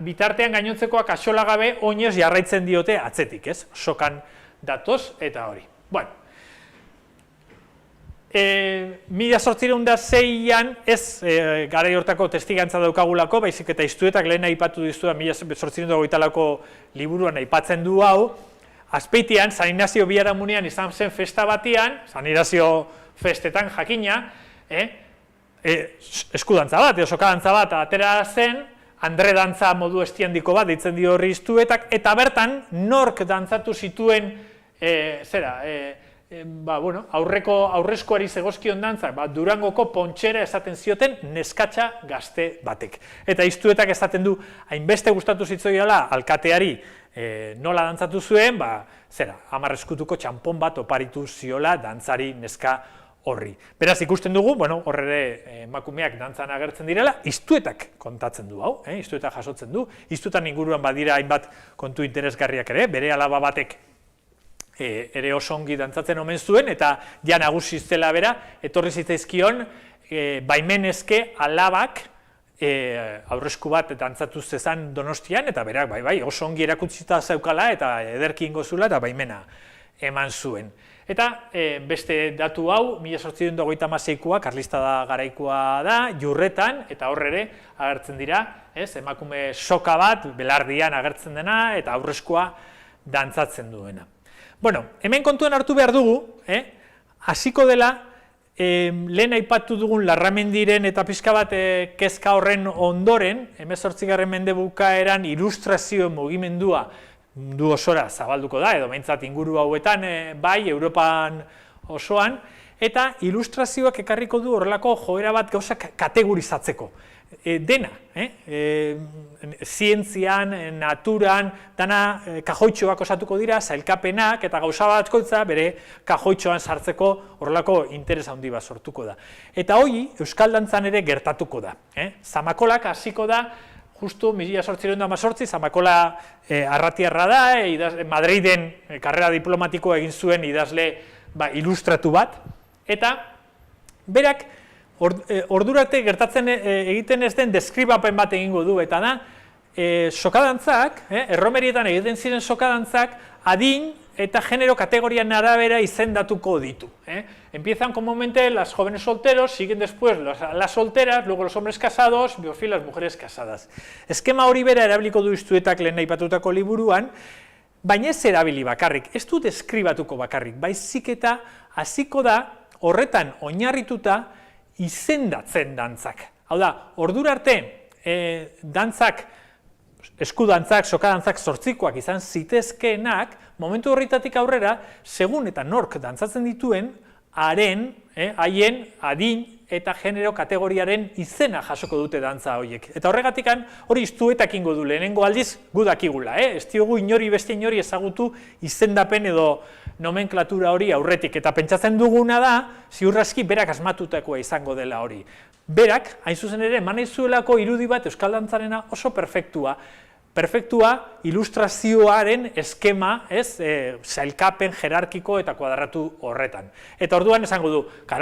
bitartean gainontzekoak axola gabe oinez jarraitzen diote atzetik, ez? Sokan datoz eta hori. Bueno, 1806an ez garai hortako testigantza daukagulako, baizik eta Iztuetak lehen aipatu diztua 1828ko liburuan aipatzen du hau, Azpeitian, San Ignacio biharamunean izan zen festa batian, San Ignacio festetan jakina, eskudantza bat, edo sokadantza bat atera zen, Andre dantza modu estiandiko bat ditzen dio horri Iztuetak, eta bertan nork dantzatu zituen aurrezkoari zegozkion dantzak, Durangoko Pontxera esaten zioten neskatxa gazte batek. Eta iztuetak esaten du, hainbeste gustatu zitzoiala alkateari nola dantzatu zuen, 10 eskutuko txanpon bat oparitu ziola dantzari neska horri. Beraz, ikusten dugu, hor ere emakumeak dantzan agertzen direla, iztuetak kontatzen du hau, iztuetak jasotzen du, iztuetan inguruan badira hainbat kontu interesgarriak ere, bere alaba batek ere oso ongi dantzatzen omen zuen, eta ja nagusi zela bera, etorri zitzaizkion baimenezke alabak aurresku bat dantzatu zezan Donostian, eta berak, oso ongi erakutsita zeukala, eta ederki ingo zula, eta baimena eman zuen. Eta beste datu hau, 1826koa, Karlistada garaikoa da, Jurretan, eta hor ere agertzen dira, emakume soka bat, belardian agertzen dena, eta aurreskua dantzatzen duena. Hemen kontuan hartu behar dugu, hasiko dela, lehen aipatu dugun Larramendiren eta pixka bat kezka horren ondoren, 18. mende bukaeran ilustrazio mugimendua mundu osora zabalduko da, edo behintzat inguru hauetan, bai, Europan osoan, eta ilustrazioak ekarriko du horrelako joera bat gauzak kategorizatzeko. Dena, zientzian, naturan, dana kajoitxoak osatuko dira, sailkapenak eta gauza batkoitza bere kajoitxoan sartzeko horrelako interes handi bat sortuko da. Eta hori, euskal dantzan ere gertatuko da. Zamakolak hasiko da, justu 1818, Zamakola arratiarra da, Madriden karrera diplomatikoa egin zuen idazle ilustratu bat, eta berak ordurarte gertatzen egiten ez den deskribapen bat egingo du, eta da, sokadantzak, erromerietan egiten ziren sokadantzak, adin eta genero kategorian arabera izendatuko ditu. Empiezan comúnmente las jóvenes solteros, siguen después las solteras, luego los hombres casados, y por fin las mujeres casadas. Eskema hori bera erabiliko du iztuetak lehen aipatutako liburuan, baina ez erabili bakarrik, ez du deskribatuko bakarrik, baizik eta hasiko da horretan oinarrituta izendatzen dantzak. Hau da, ordura arte dantzak, eskudantzak, sokadantzak zortzikoak izan zitezkeenak, momentu horretatik aurrera, segun eta nork dantzatzen dituen, haien adin eta genero kategoriaren izena jasoko dute dantza horiek. Eta horregatikan hori iztuetak ingo du, lehenengo aldiz gudakigula, ez diogu inori beste inori ezagutu izendapen edo nomenklatura hori aurretik. Eta pentsatzen duguna da, ziurraski berak asmatutakoa izango dela hori. Berak, hain zuzen ere, eman zuelako irudi bat euskal dantzarena oso perfektua, ilustrazioaren eskema, sailkapen jerarkiko eta kuadratu horretan. Eta orduan esango du,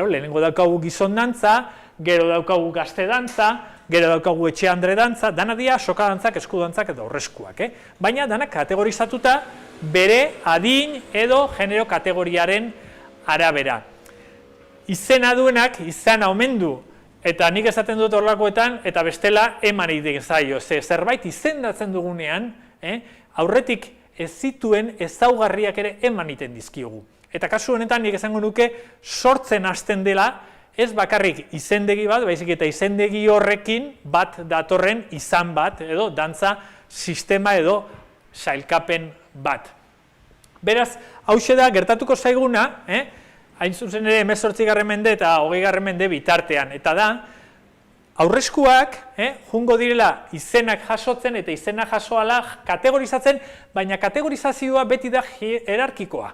lehenengo daukagu gizon dantza, gero daukagu gazte dantza, gero daukagu etxe andre dantza, dana dira sokadantzak, eskudantzak eta horreskuak. Baina dana kategorizatuta bere adin edo genero kategoriaren arabera. Izena duenak, izana omen du, eta nik esaten dut horlakoetan, eta bestela eman egiten zaio. Zerbait izendatzen dugunean, aurretik ez zituen ezaugarriak ere eman egiten dizkiogu. Eta kasu honetan nik esango nuke sortzen hasten dela, ez bakarrik izendegi bat, baizik eta izendegi horrekin bat datorren izan bat, edo dantza sistema edo sailkapen bat. Beraz, hauxe da gertatuko zaiguna, hain zuzen ere 18. mende eta 20. mende bitartean, eta da, aurreskuak jungo direla izenak jasotzen eta izena jasoala kategorizatzen, baina kategorizazioa beti da hierarkikoa.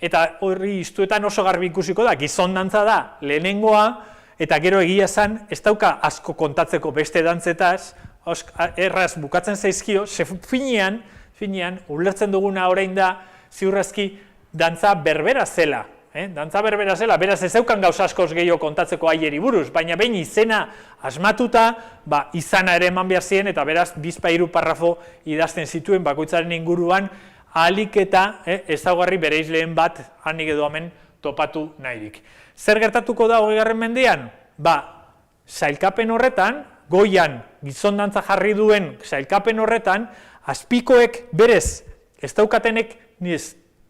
Eta horri iztuetan oso garbi ikusiko da, gizon dantza da lehenengoa, eta gero egia esan, ez dauka asko kontatzeko beste dantzetaz, erraz bukatzen zaizkio, finean, ulertzen duguna orain da, ziurrazki, dantza berbera zela. Dantza berbera zela, beraz ez zeukan gauza askoz gehiago kontatzeko aieri buruz, baina behin izena asmatuta, izana ere eman behar ziren, eta beraz bizpairu parrafo idazten zituen bakoitzaren inguruan, ahalik eta ezaugarri bereizleen bat hanik edo hemen topatu nahirik. Zer gertatuko da 20. mendean? Sailkapen horretan, goian gizon dantza jarri duen sailkapen horretan, azpikoek berez ez daukatenek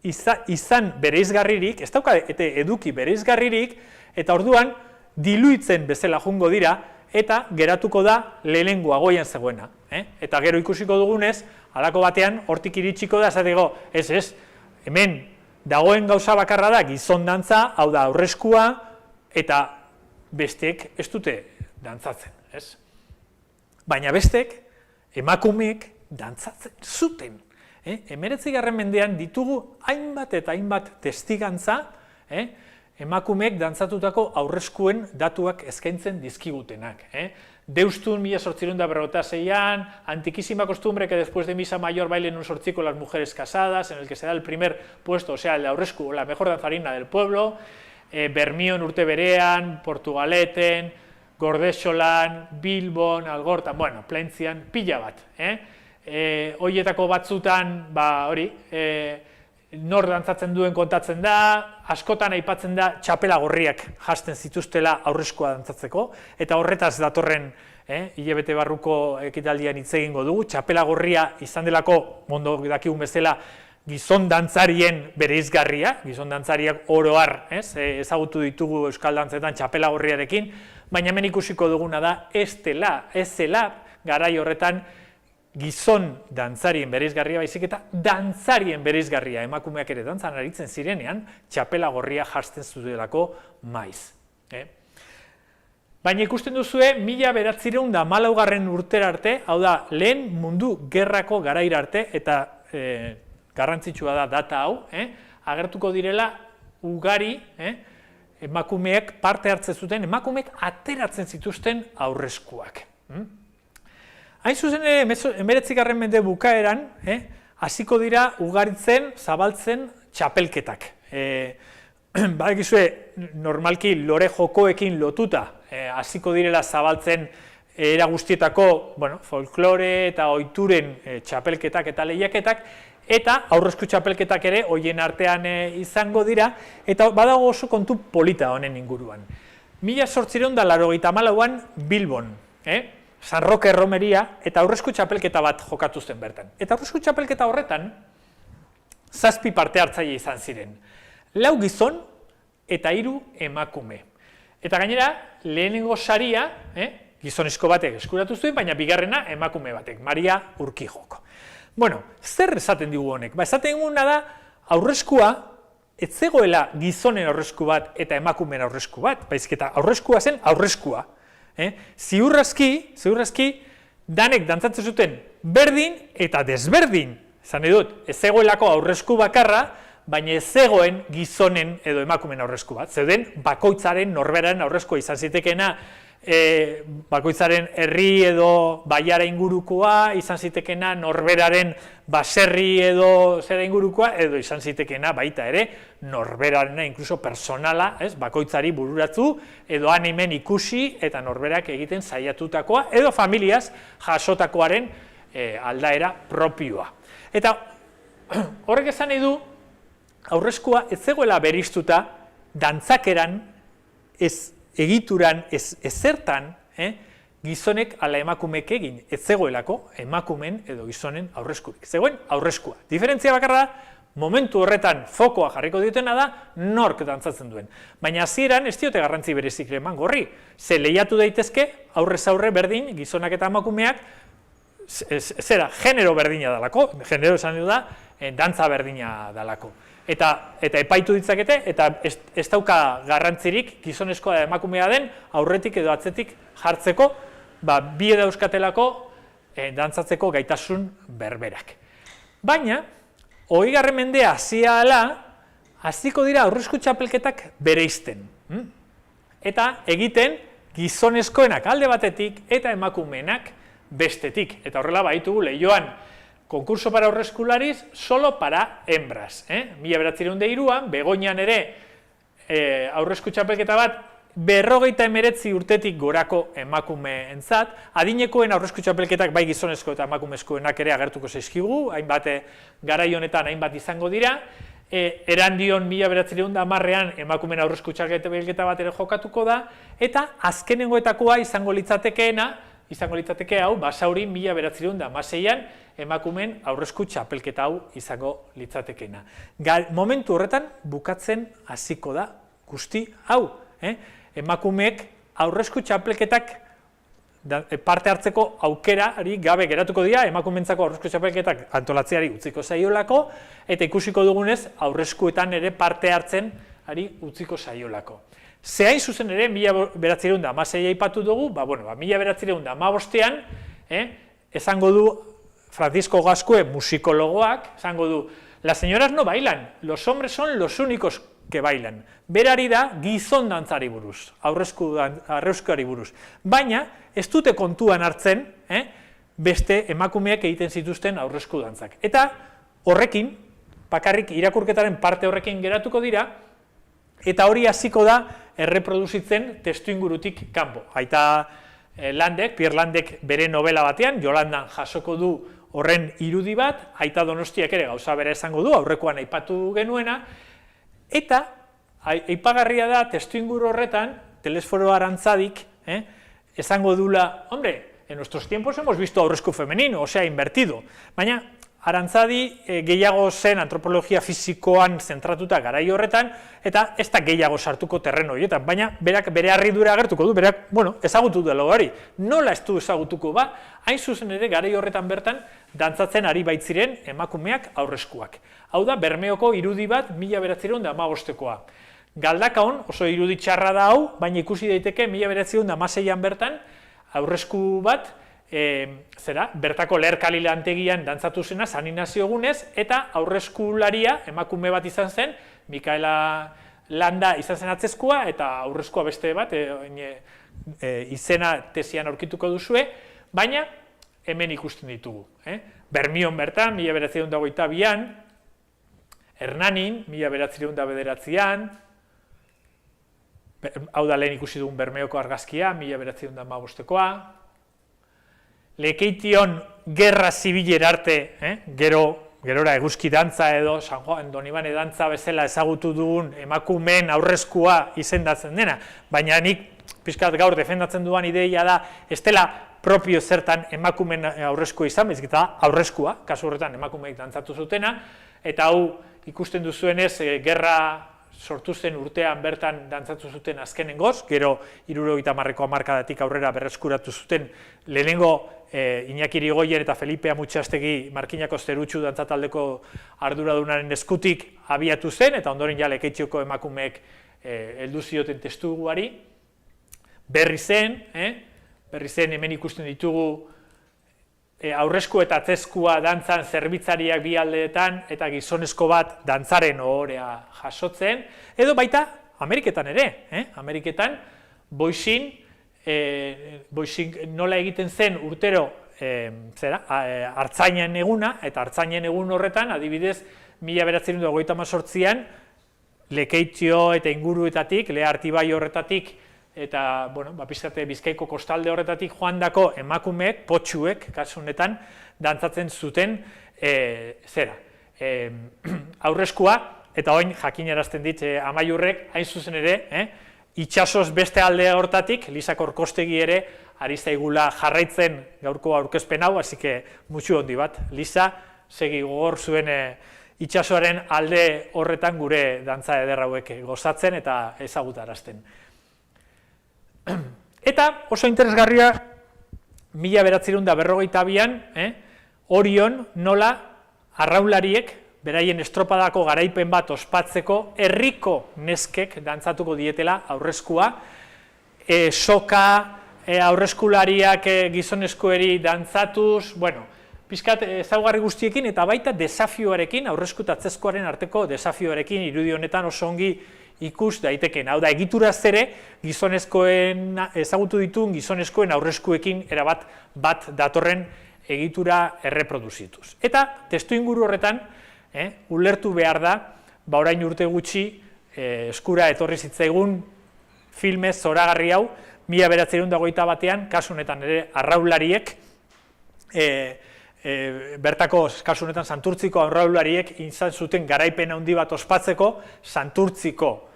izan bereizgarririk, ez daukate eduki bereizgarririk, eta orduan diluitzen bezala jungo dira, eta geratuko da lehenengoa goian zegoena. Eta gero ikusiko dugunez, halako batean, hortik iritsiko da, esateko, ez, hemen dagoen gauza bakarra da gizon dantza, hau da aurreskua, eta besteek ez dute dantzatzen, ez? Baina besteek, emakumeek dantzatzen zuten. 19. mendean ditugu hainbat eta hainbat testigantza, emakumeek dantzatutako aurreskuen datuak eskaintzen dizkigutenak. Deustun 1856an, antiquísima costumbre que después de misa mayor bailen un sorchico las mujeres casadas, en el que se da el primer puesto, o sea, el de aurresku, la mejor danzarina del pueblo, Bermion urte berean, Portugaleten, Gordexolan, Bilbon, Algortan, bueno, Plentzian, pila bat. Hoietako batzutan, hori, nor dantzatzen duen kontatzen da, askotan aipatzen da txapela gorriak jasten zituztela aurreskua dantzatzeko, eta horretaz datorren hilabete barruko ekitaldian hitz egingo dugu, txapela gorria izan delako, ondo dakigun bezala, gizon dantzarien bereizgarria, gizon dantzariak oro har, ezagutu ditugu euskal dantzetan txapela gorriarekin, baina hemen ikusiko duguna da, ez zela garai horretan gizon dantzarien bereizgarria baizik eta dantzarien bereizgarria, emakumeak ere dantzan aritzen zirenean, txapela gorria jartzen zutelako maiz. Baina ikusten duzue, 1914 urtera arte, hau da, lehen mundu gerrako garaira arte, eta garrantzitsua da data hau, agertuko direla ugari, emakumeek parte hartzen zuten, emakumeek ateratzen zituzten aurreskuak. Hain zuzen ere, 19. mende bukaeran, hasiko dira ugaritzen, zabaltzen txapelketak. Badakizue, normalki lore jokoekin lotuta, hasiko direla zabaltzen era guztietako folklore eta ohituren txapelketak eta lehiaketak, eta aurresku txapelketak ere hoien artean izango dira, eta badago oso kontu polita honen inguruan. 1884an Bilbon, San Roque Romeria, eta aurresku txapelketa bat jokatu zen bertan. Eta aurresku txapelketa horretan, 7 parte hartzaile izan ziren. 4 gizon eta 3 emakume. Eta gainera, lehenengo saria, gizonezko batek eskuratu zuen, baina bigarrena emakume batek, Maria Urquijok. Bueno, zer esaten digu honek? Esaten diguna da, aurreskua, ez zegoela gizonen aurresku bat eta emakumeen aurresku bat, baizik eta aurreskua zen aurreskua. Ziurrazki, danek dantzatzen zuten berdin eta desberdin. Esan nahi dut, ez zegoelako aurresku bakarra, baina ez zegoen gizonen edo emakumeen aurresku bat. Zeuden bakoitzaren norberaren aurreskua izan zitekeena, bakoitzaren herri edo baiara ingurukoa, izan zitekeena norberaren baserri edo zera ingurukoa, edo izan zitekeena baita ere norberarena, inkluso personala, bakoitzari bururatzu, edo animen ikusi eta norberak egiten saiatutakoa, edo familiaz jasotakoaren aldaera propioa. Eta horrek esan nahi du, aurreskua ez zegoela beriztuta dantzakeran, egituran, ezertan, gizonek ala emakumeek egin, ez zegoelako emakumen edo gizonen aurreskurik. Zegoen aurreskua. Diferentzia bakarra da, momentu horretan fokoa jarriko diotena da, nork dantzatzen duen. Baina hasieran ez diote garrantzi berezik eman gorri. Ze lehiatu daitezke, aurrez aurre berdin, gizonak eta emakumeak, genero berdina dalako, genero esan du da, dantza berdina dalako. Eta epaitu ditzakete, eta ez dauka garrantzirik gizonezkoa da emakumea den, aurretik edo atzetik jartzeko, bi dauzkatelako dantzatzeko gaitasun berberak. Baina, 20. mendea hasia ala, hasiko dira aurresku txapelketak bereizten. Eta egiten gizonezkoenak alde batetik eta emakumeenak bestetik. Eta horrela baitugu lehioan, konkurso para aurreskulariz, solo para hembras. 1903an, Begoñan ere aurresku txapelketa bat, 59 urtetik gorako emakumeentzat, adinekoen aurresku txapelketak bai gizonezko eta emakumezkoenak ere agertuko zaizkigu, hainbat garai honetan hainbat izango dira, erandion 1910an emakumeen aurresku txapelketa bat ere jokatuko da, eta azkenengoetakoa izango litzateke hau, Basauri 1916an emakumeen aurresku txapelketa hau izango litzatekeena. Momentu horretan bukatzen hasiko da guzti hau. Emakumeek aurresku txapelketak parte hartzeko aukerari gabe geratuko dira, emakumeentzako aurrezko txapelketak antolatzeari utziko zaiolako, eta ikusiko dugunez aurrezkuetan ere parte hartzen ari utziko zaiolako. Zehain zuzen ere, 1916 aipatu dugu, 1915ean, esango du Francisco Gascue, musikologoak, esango du, las señoras no bailan, los hombres son los únicos que bailan. Berari da gizon dantzari buruz, aurrezkuari buruz. Baina, ez dute kontuan hartzen, beste emakumeak egiten zituzten aurrezku dantzak. Eta horrekin, bakarrik irakurketaren parte horrekin geratuko dira, eta hori hasiko da erreproduzitzen testuingurutik kanpo. Aita Pierre Landek bere novela batean, Jolandan jasoko du horren irudi bat, Aita Donostiak ere gauza bera esango du, aurrekoan aipatu genuena, eta aipagarria da testuinguru horretan, Telesforo Arantzadik, esango dula, hombre, en nuestros tiempos hemos visto aurrezku femenino, osea, invertido, baina Arantzadi gehiago zen antropologia fisikoan zentratuta garai horretan, eta ez da gehiago sartuko terreno horietan, baina berak bere harridura agertuko du, berak, ezagutu dela hori. Nola ez du ezagutuko ba, hain zuzen ere garai horretan bertan dantzatzen ari baitziren emakumeak aurrezkuak. Hau da, Bermeoko irudi bat 1915koa. Galdakaon oso irudi txarra da hau, baina ikusi daiteke 1916an bertan aurrezku bat, bertako Leherkali lantegian dantzatu zena San Inazio egunez, eta aurrezkularia emakume bat izan zen, Mikaela Landa izan zen atzezkoa, eta aurrezkoa beste bat, izena tesian aurkituko duzue, baina hemen ikusten ditugu. Bermion bertan, 1922an, Hernanin, 1909an, hau da lehen ikusi dugun Bermeoko argazkia, 1915koa, Lekeition gerra zibilera arte, gerora eguzki dantza edo San Juan Donibane dantza bezala ezagutu dugun emakumeen aurrezkua izendatzen dena, baina nik pixkat gaur defendatzen duan ideia da, ez dela propio zertan emakumeen aurrezkoa izan, bezik eta aurrezkoa, kasu horretan emakumeek dantzatu zutena, eta hau ikusten duzuenez gerra sortu zen urtean bertan dantzatu zuten azkenengoz, gero 70ko hamarkadatik aurrera berreskuratu zuten lehenengo Iñaki Irigoyen eta Felipe Amutxastegi Markinako Zerutxu dantzataldeko arduradunaren eskutik abiatu zen, eta ondoren ja Lekeitioko emakumeek heldu zioten testuguari. Berri zen hemen ikusten ditugu aurrezko eta atzezkoa dantzan zerbitzariak bi aldeetan eta gizonezko bat dantzaren ohorea jasotzen, edo baita Ameriketan ere, Ameriketan boixin nola egiten zen urtero hartzainen eguna, eta hartzainen egun horretan, adibidez, 1928an Lekeitio eta inguruetatik, Lea Artibai horretatik, eta, pizkate Bizkaiko kostalde horretatik joandako emakumeek, potxuek, kasu honetan, dantzatzen zuten, aurrezkoa, eta orain jakinarazten dit Amaiurrek, hain zuzen ere, itxasoz beste aldea hortatik, Lisa Korkostegi ere, ari zaigula jarraitzen gaurko aurkezpen hau, hasi que mutxu hondi bat, Lisa, segi gogor zuen itxasoaren alde horretan gure dantza eder hauek gozatzen eta ezagutarazten. Eta oso interesgarria 1942an, Orion nola arraunlariek beraien estropadako garaipen bat ospatzeko herriko neskek dantzatuko dietela aurrezkua, soka aurrezkulariak gizonezkoeri dantzatuz, pizkat ezaugarri guztiekin eta baita desafioarekin, aurrezku eta atzezkoaren arteko desafioarekin irudi honetan oso ongi ikus daiteken. Hau da, egituraz ere, ezagutu dituen gizonezkoen aurrezkuekin erabat bat datorren egitura erreproduzituz. Eta testuinguru horretan, ulertu behar da, orain urte gutxi eskura etorri zitzaigun filme zoragarri hau, 1921an, kasu honetan ere arraunlariek, bertako kasu honetan Santurtziko arraunlariek izan zuten garaipen handi bat ospatzeko, Santurtziko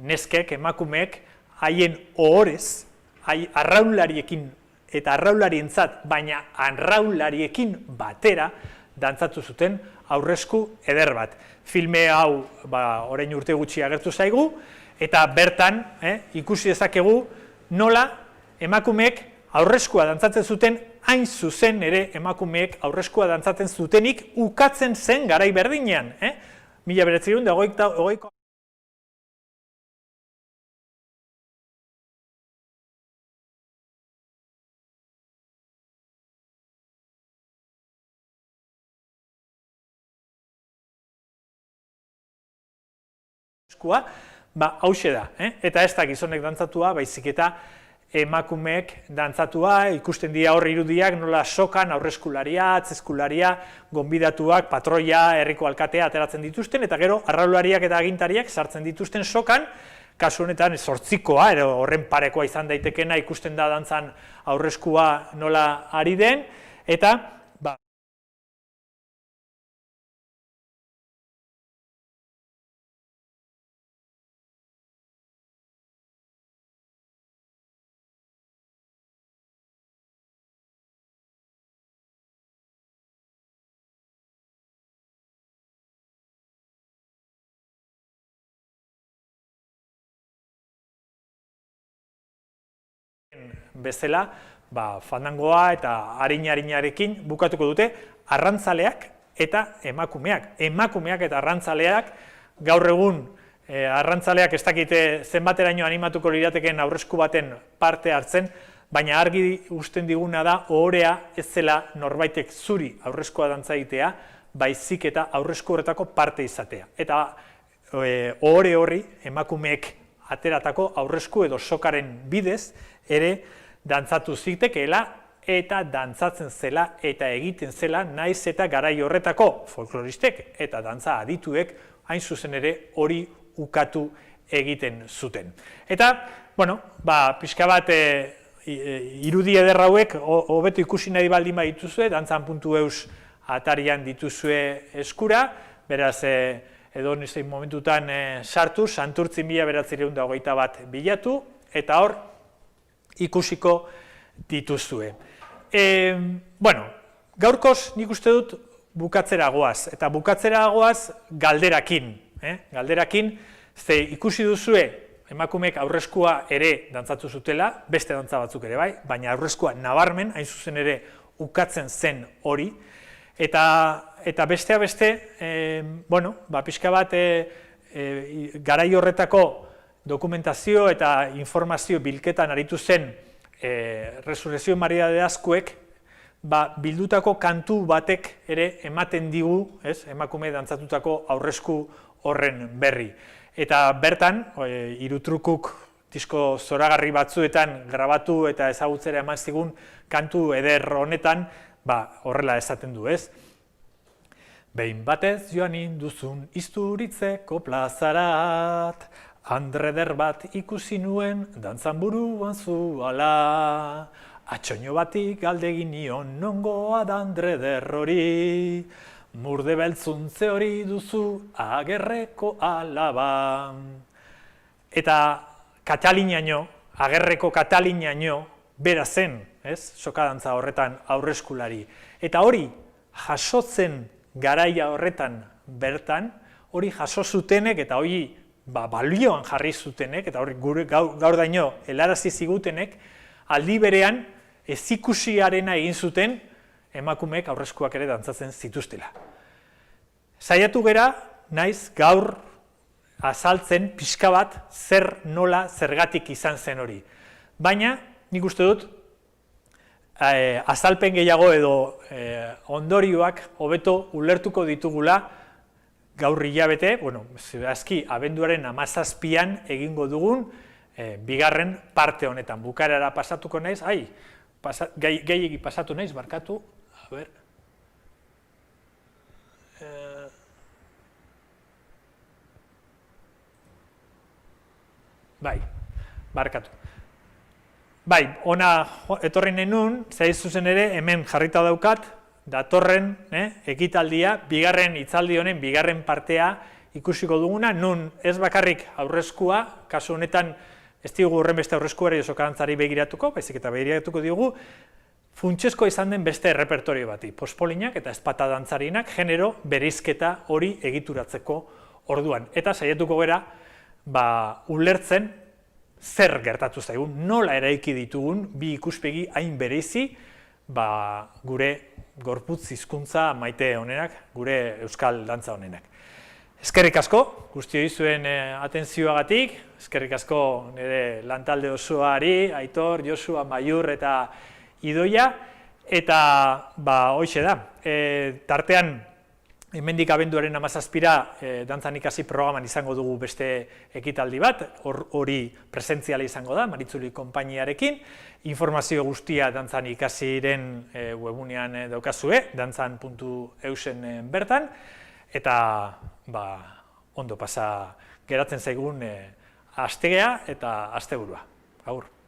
neskek, emakumeek, haien ohorez, arraunlariekin eta arraunlarientzat, baina arraunlariekin batera dantzatu zuten aurrezku eder bat. Filme hau orain urte gutxi agertu zaigu, eta bertan ikusi dezakegu nola emakumeek aurreskua dantzatzen zuten, hain zuzen ere emakumeek aurreskua dantzatzen zutenik ukatzen zen garai berdinean. 1920ko hauxe da, eta ez da gizonek dantzatua, baizik eta emakumeek dantzatua, ikusten dira hor irudiak, nola sokan aurreskularia, atzeskularia, gonbidatuak, patroia, herriko alkatea ateratzen dituzten, eta gero arraulariak eta agintariak sartzen dituzten sokan, kasu honetan zortzikoa, horren parekoa izan daitekena ikusten da dantzan aurreskua nola ari den, eta bezala, fandangoa eta arin-arinarekin bukatuko dute arrantzaleak eta emakumeak. Emakumeak eta arrantzaleak, gaur egun arrantzaleak ez dakite zenbateraino animatuko lirateken aurresku baten parte hartzen, baina argi usten diguna da ohorea ez zela norbaitek zuri aurreskua dantza egitea, baizik eta aurresku horretako parte izatea. Eta ohore horri emakumeek ateratako aurresku edo sokaren bidez ere dantzatu zitekeela eta dantzatzen zela eta egiten zela naiz eta garai horretako folkloristek eta dantza adituek hain zuzen ere hori ukatu egiten zuten. Eta, pixka bat irudi eder hauek hobeto ikusi nahi baldin badituzue, dantzan.eus atarian dituzue eskura, beraz edo nizein momentutan sartu, Santurtzin 1921 bilatu, eta hor ikusiko dituzue. Gaurkoz nik uste dut bukatzera goaz, eta bukatzera goaz galderakin. Galderakin, ze ikusi duzue emakumeek aurreskua ere dantzatu zutela, beste dantza batzuk ere bai, baina aurreskua nabarmen, hain zuzen ere ukatzen zen hori, eta besteak beste, pixka bat garai horretako dokumentazio eta informazio bilketan aritu zen Resurrezio Maria de Azkuek, bildutako kantu batek ere ematen digu, emakume dantzatutako aurresku horren berri. Eta bertan, Hirutrukuk disko zoragarri batzuetan grabatu eta ezagutzera eman zigun kantu eder honetan, horrela esaten du, ez? Behin batez joan induzun Izturitzeko plazarat, Andreder bat ikusi nuen dantzan buruan zuala, atxoino batik galdegin nion nongoa da Andreder hori, murde beltzuntze hori duzu Agerreko alaba. Eta Katalinaino, Agerreko Katalinaino, bera zen, sokadantza horretan aurreskulari. Eta hori jasotzen garaia horretan bertan, hori jaso zutenek eta hori balioan jarri zutenek, eta hori gaur daino helarazi zigutenek, aldi berean ezikusiarena egin zuten emakumeek aurreskuak ere dantzatzen zituztela. Saiatu gera, naiz gaur azaltzen pixka bat zer nola zergatik izan zen hori. Baina, nik uste dut, azalpen gehiago edo ondorioak hobeto ulertuko ditugula gaur hilabete, zehazki abenduaren 17an egingo dugun bigarren parte honetan. Bukaerara pasatuko naiz, gehiegi pasatu naiz, barkatu, a ber. Barkatu. Ona etorri nenun, zaiz zuzen ere, hemen jarrita daukat, datorren ekitaldia, bigarren hitzaldi honen, bigarren partea ikusiko duguna, nun ez bakarrik aurreskua, kasu honetan ez diogu horren beste aurreskuari sokadantzari begiratuko, baizik eta begiratuko diogu, funtsezkoa izan den beste repertorio bati, pospolinak eta ezpata dantzarinak, genero bereizketa hori egituratzeko orduan. Eta saiatuko gera, ulertzen, zer gertatu zaigun, nola eraiki ditugun bi ikuspegi hain bereizi gure gorputz hizkuntza maite honenak, gure euskal dantza honenak. Eskerrik asko, guztioi zuen atentzioagatik, eskerrik asko nire lantalde osoari, Aitor, Josua, Maiur eta Idoia, eta hoxe da, tartean, hemendik abenduaren 17ra dantzan ikasi programan izango dugu beste ekitaldi bat, hori presentziala izango da, Maritzuli konpainiarekin, informazio guztia dantzan ikasiren webunean daukazue, dantzan.eusen bertan, eta ondo pasa geratzen zaigun astegea eta asteburua. Agur.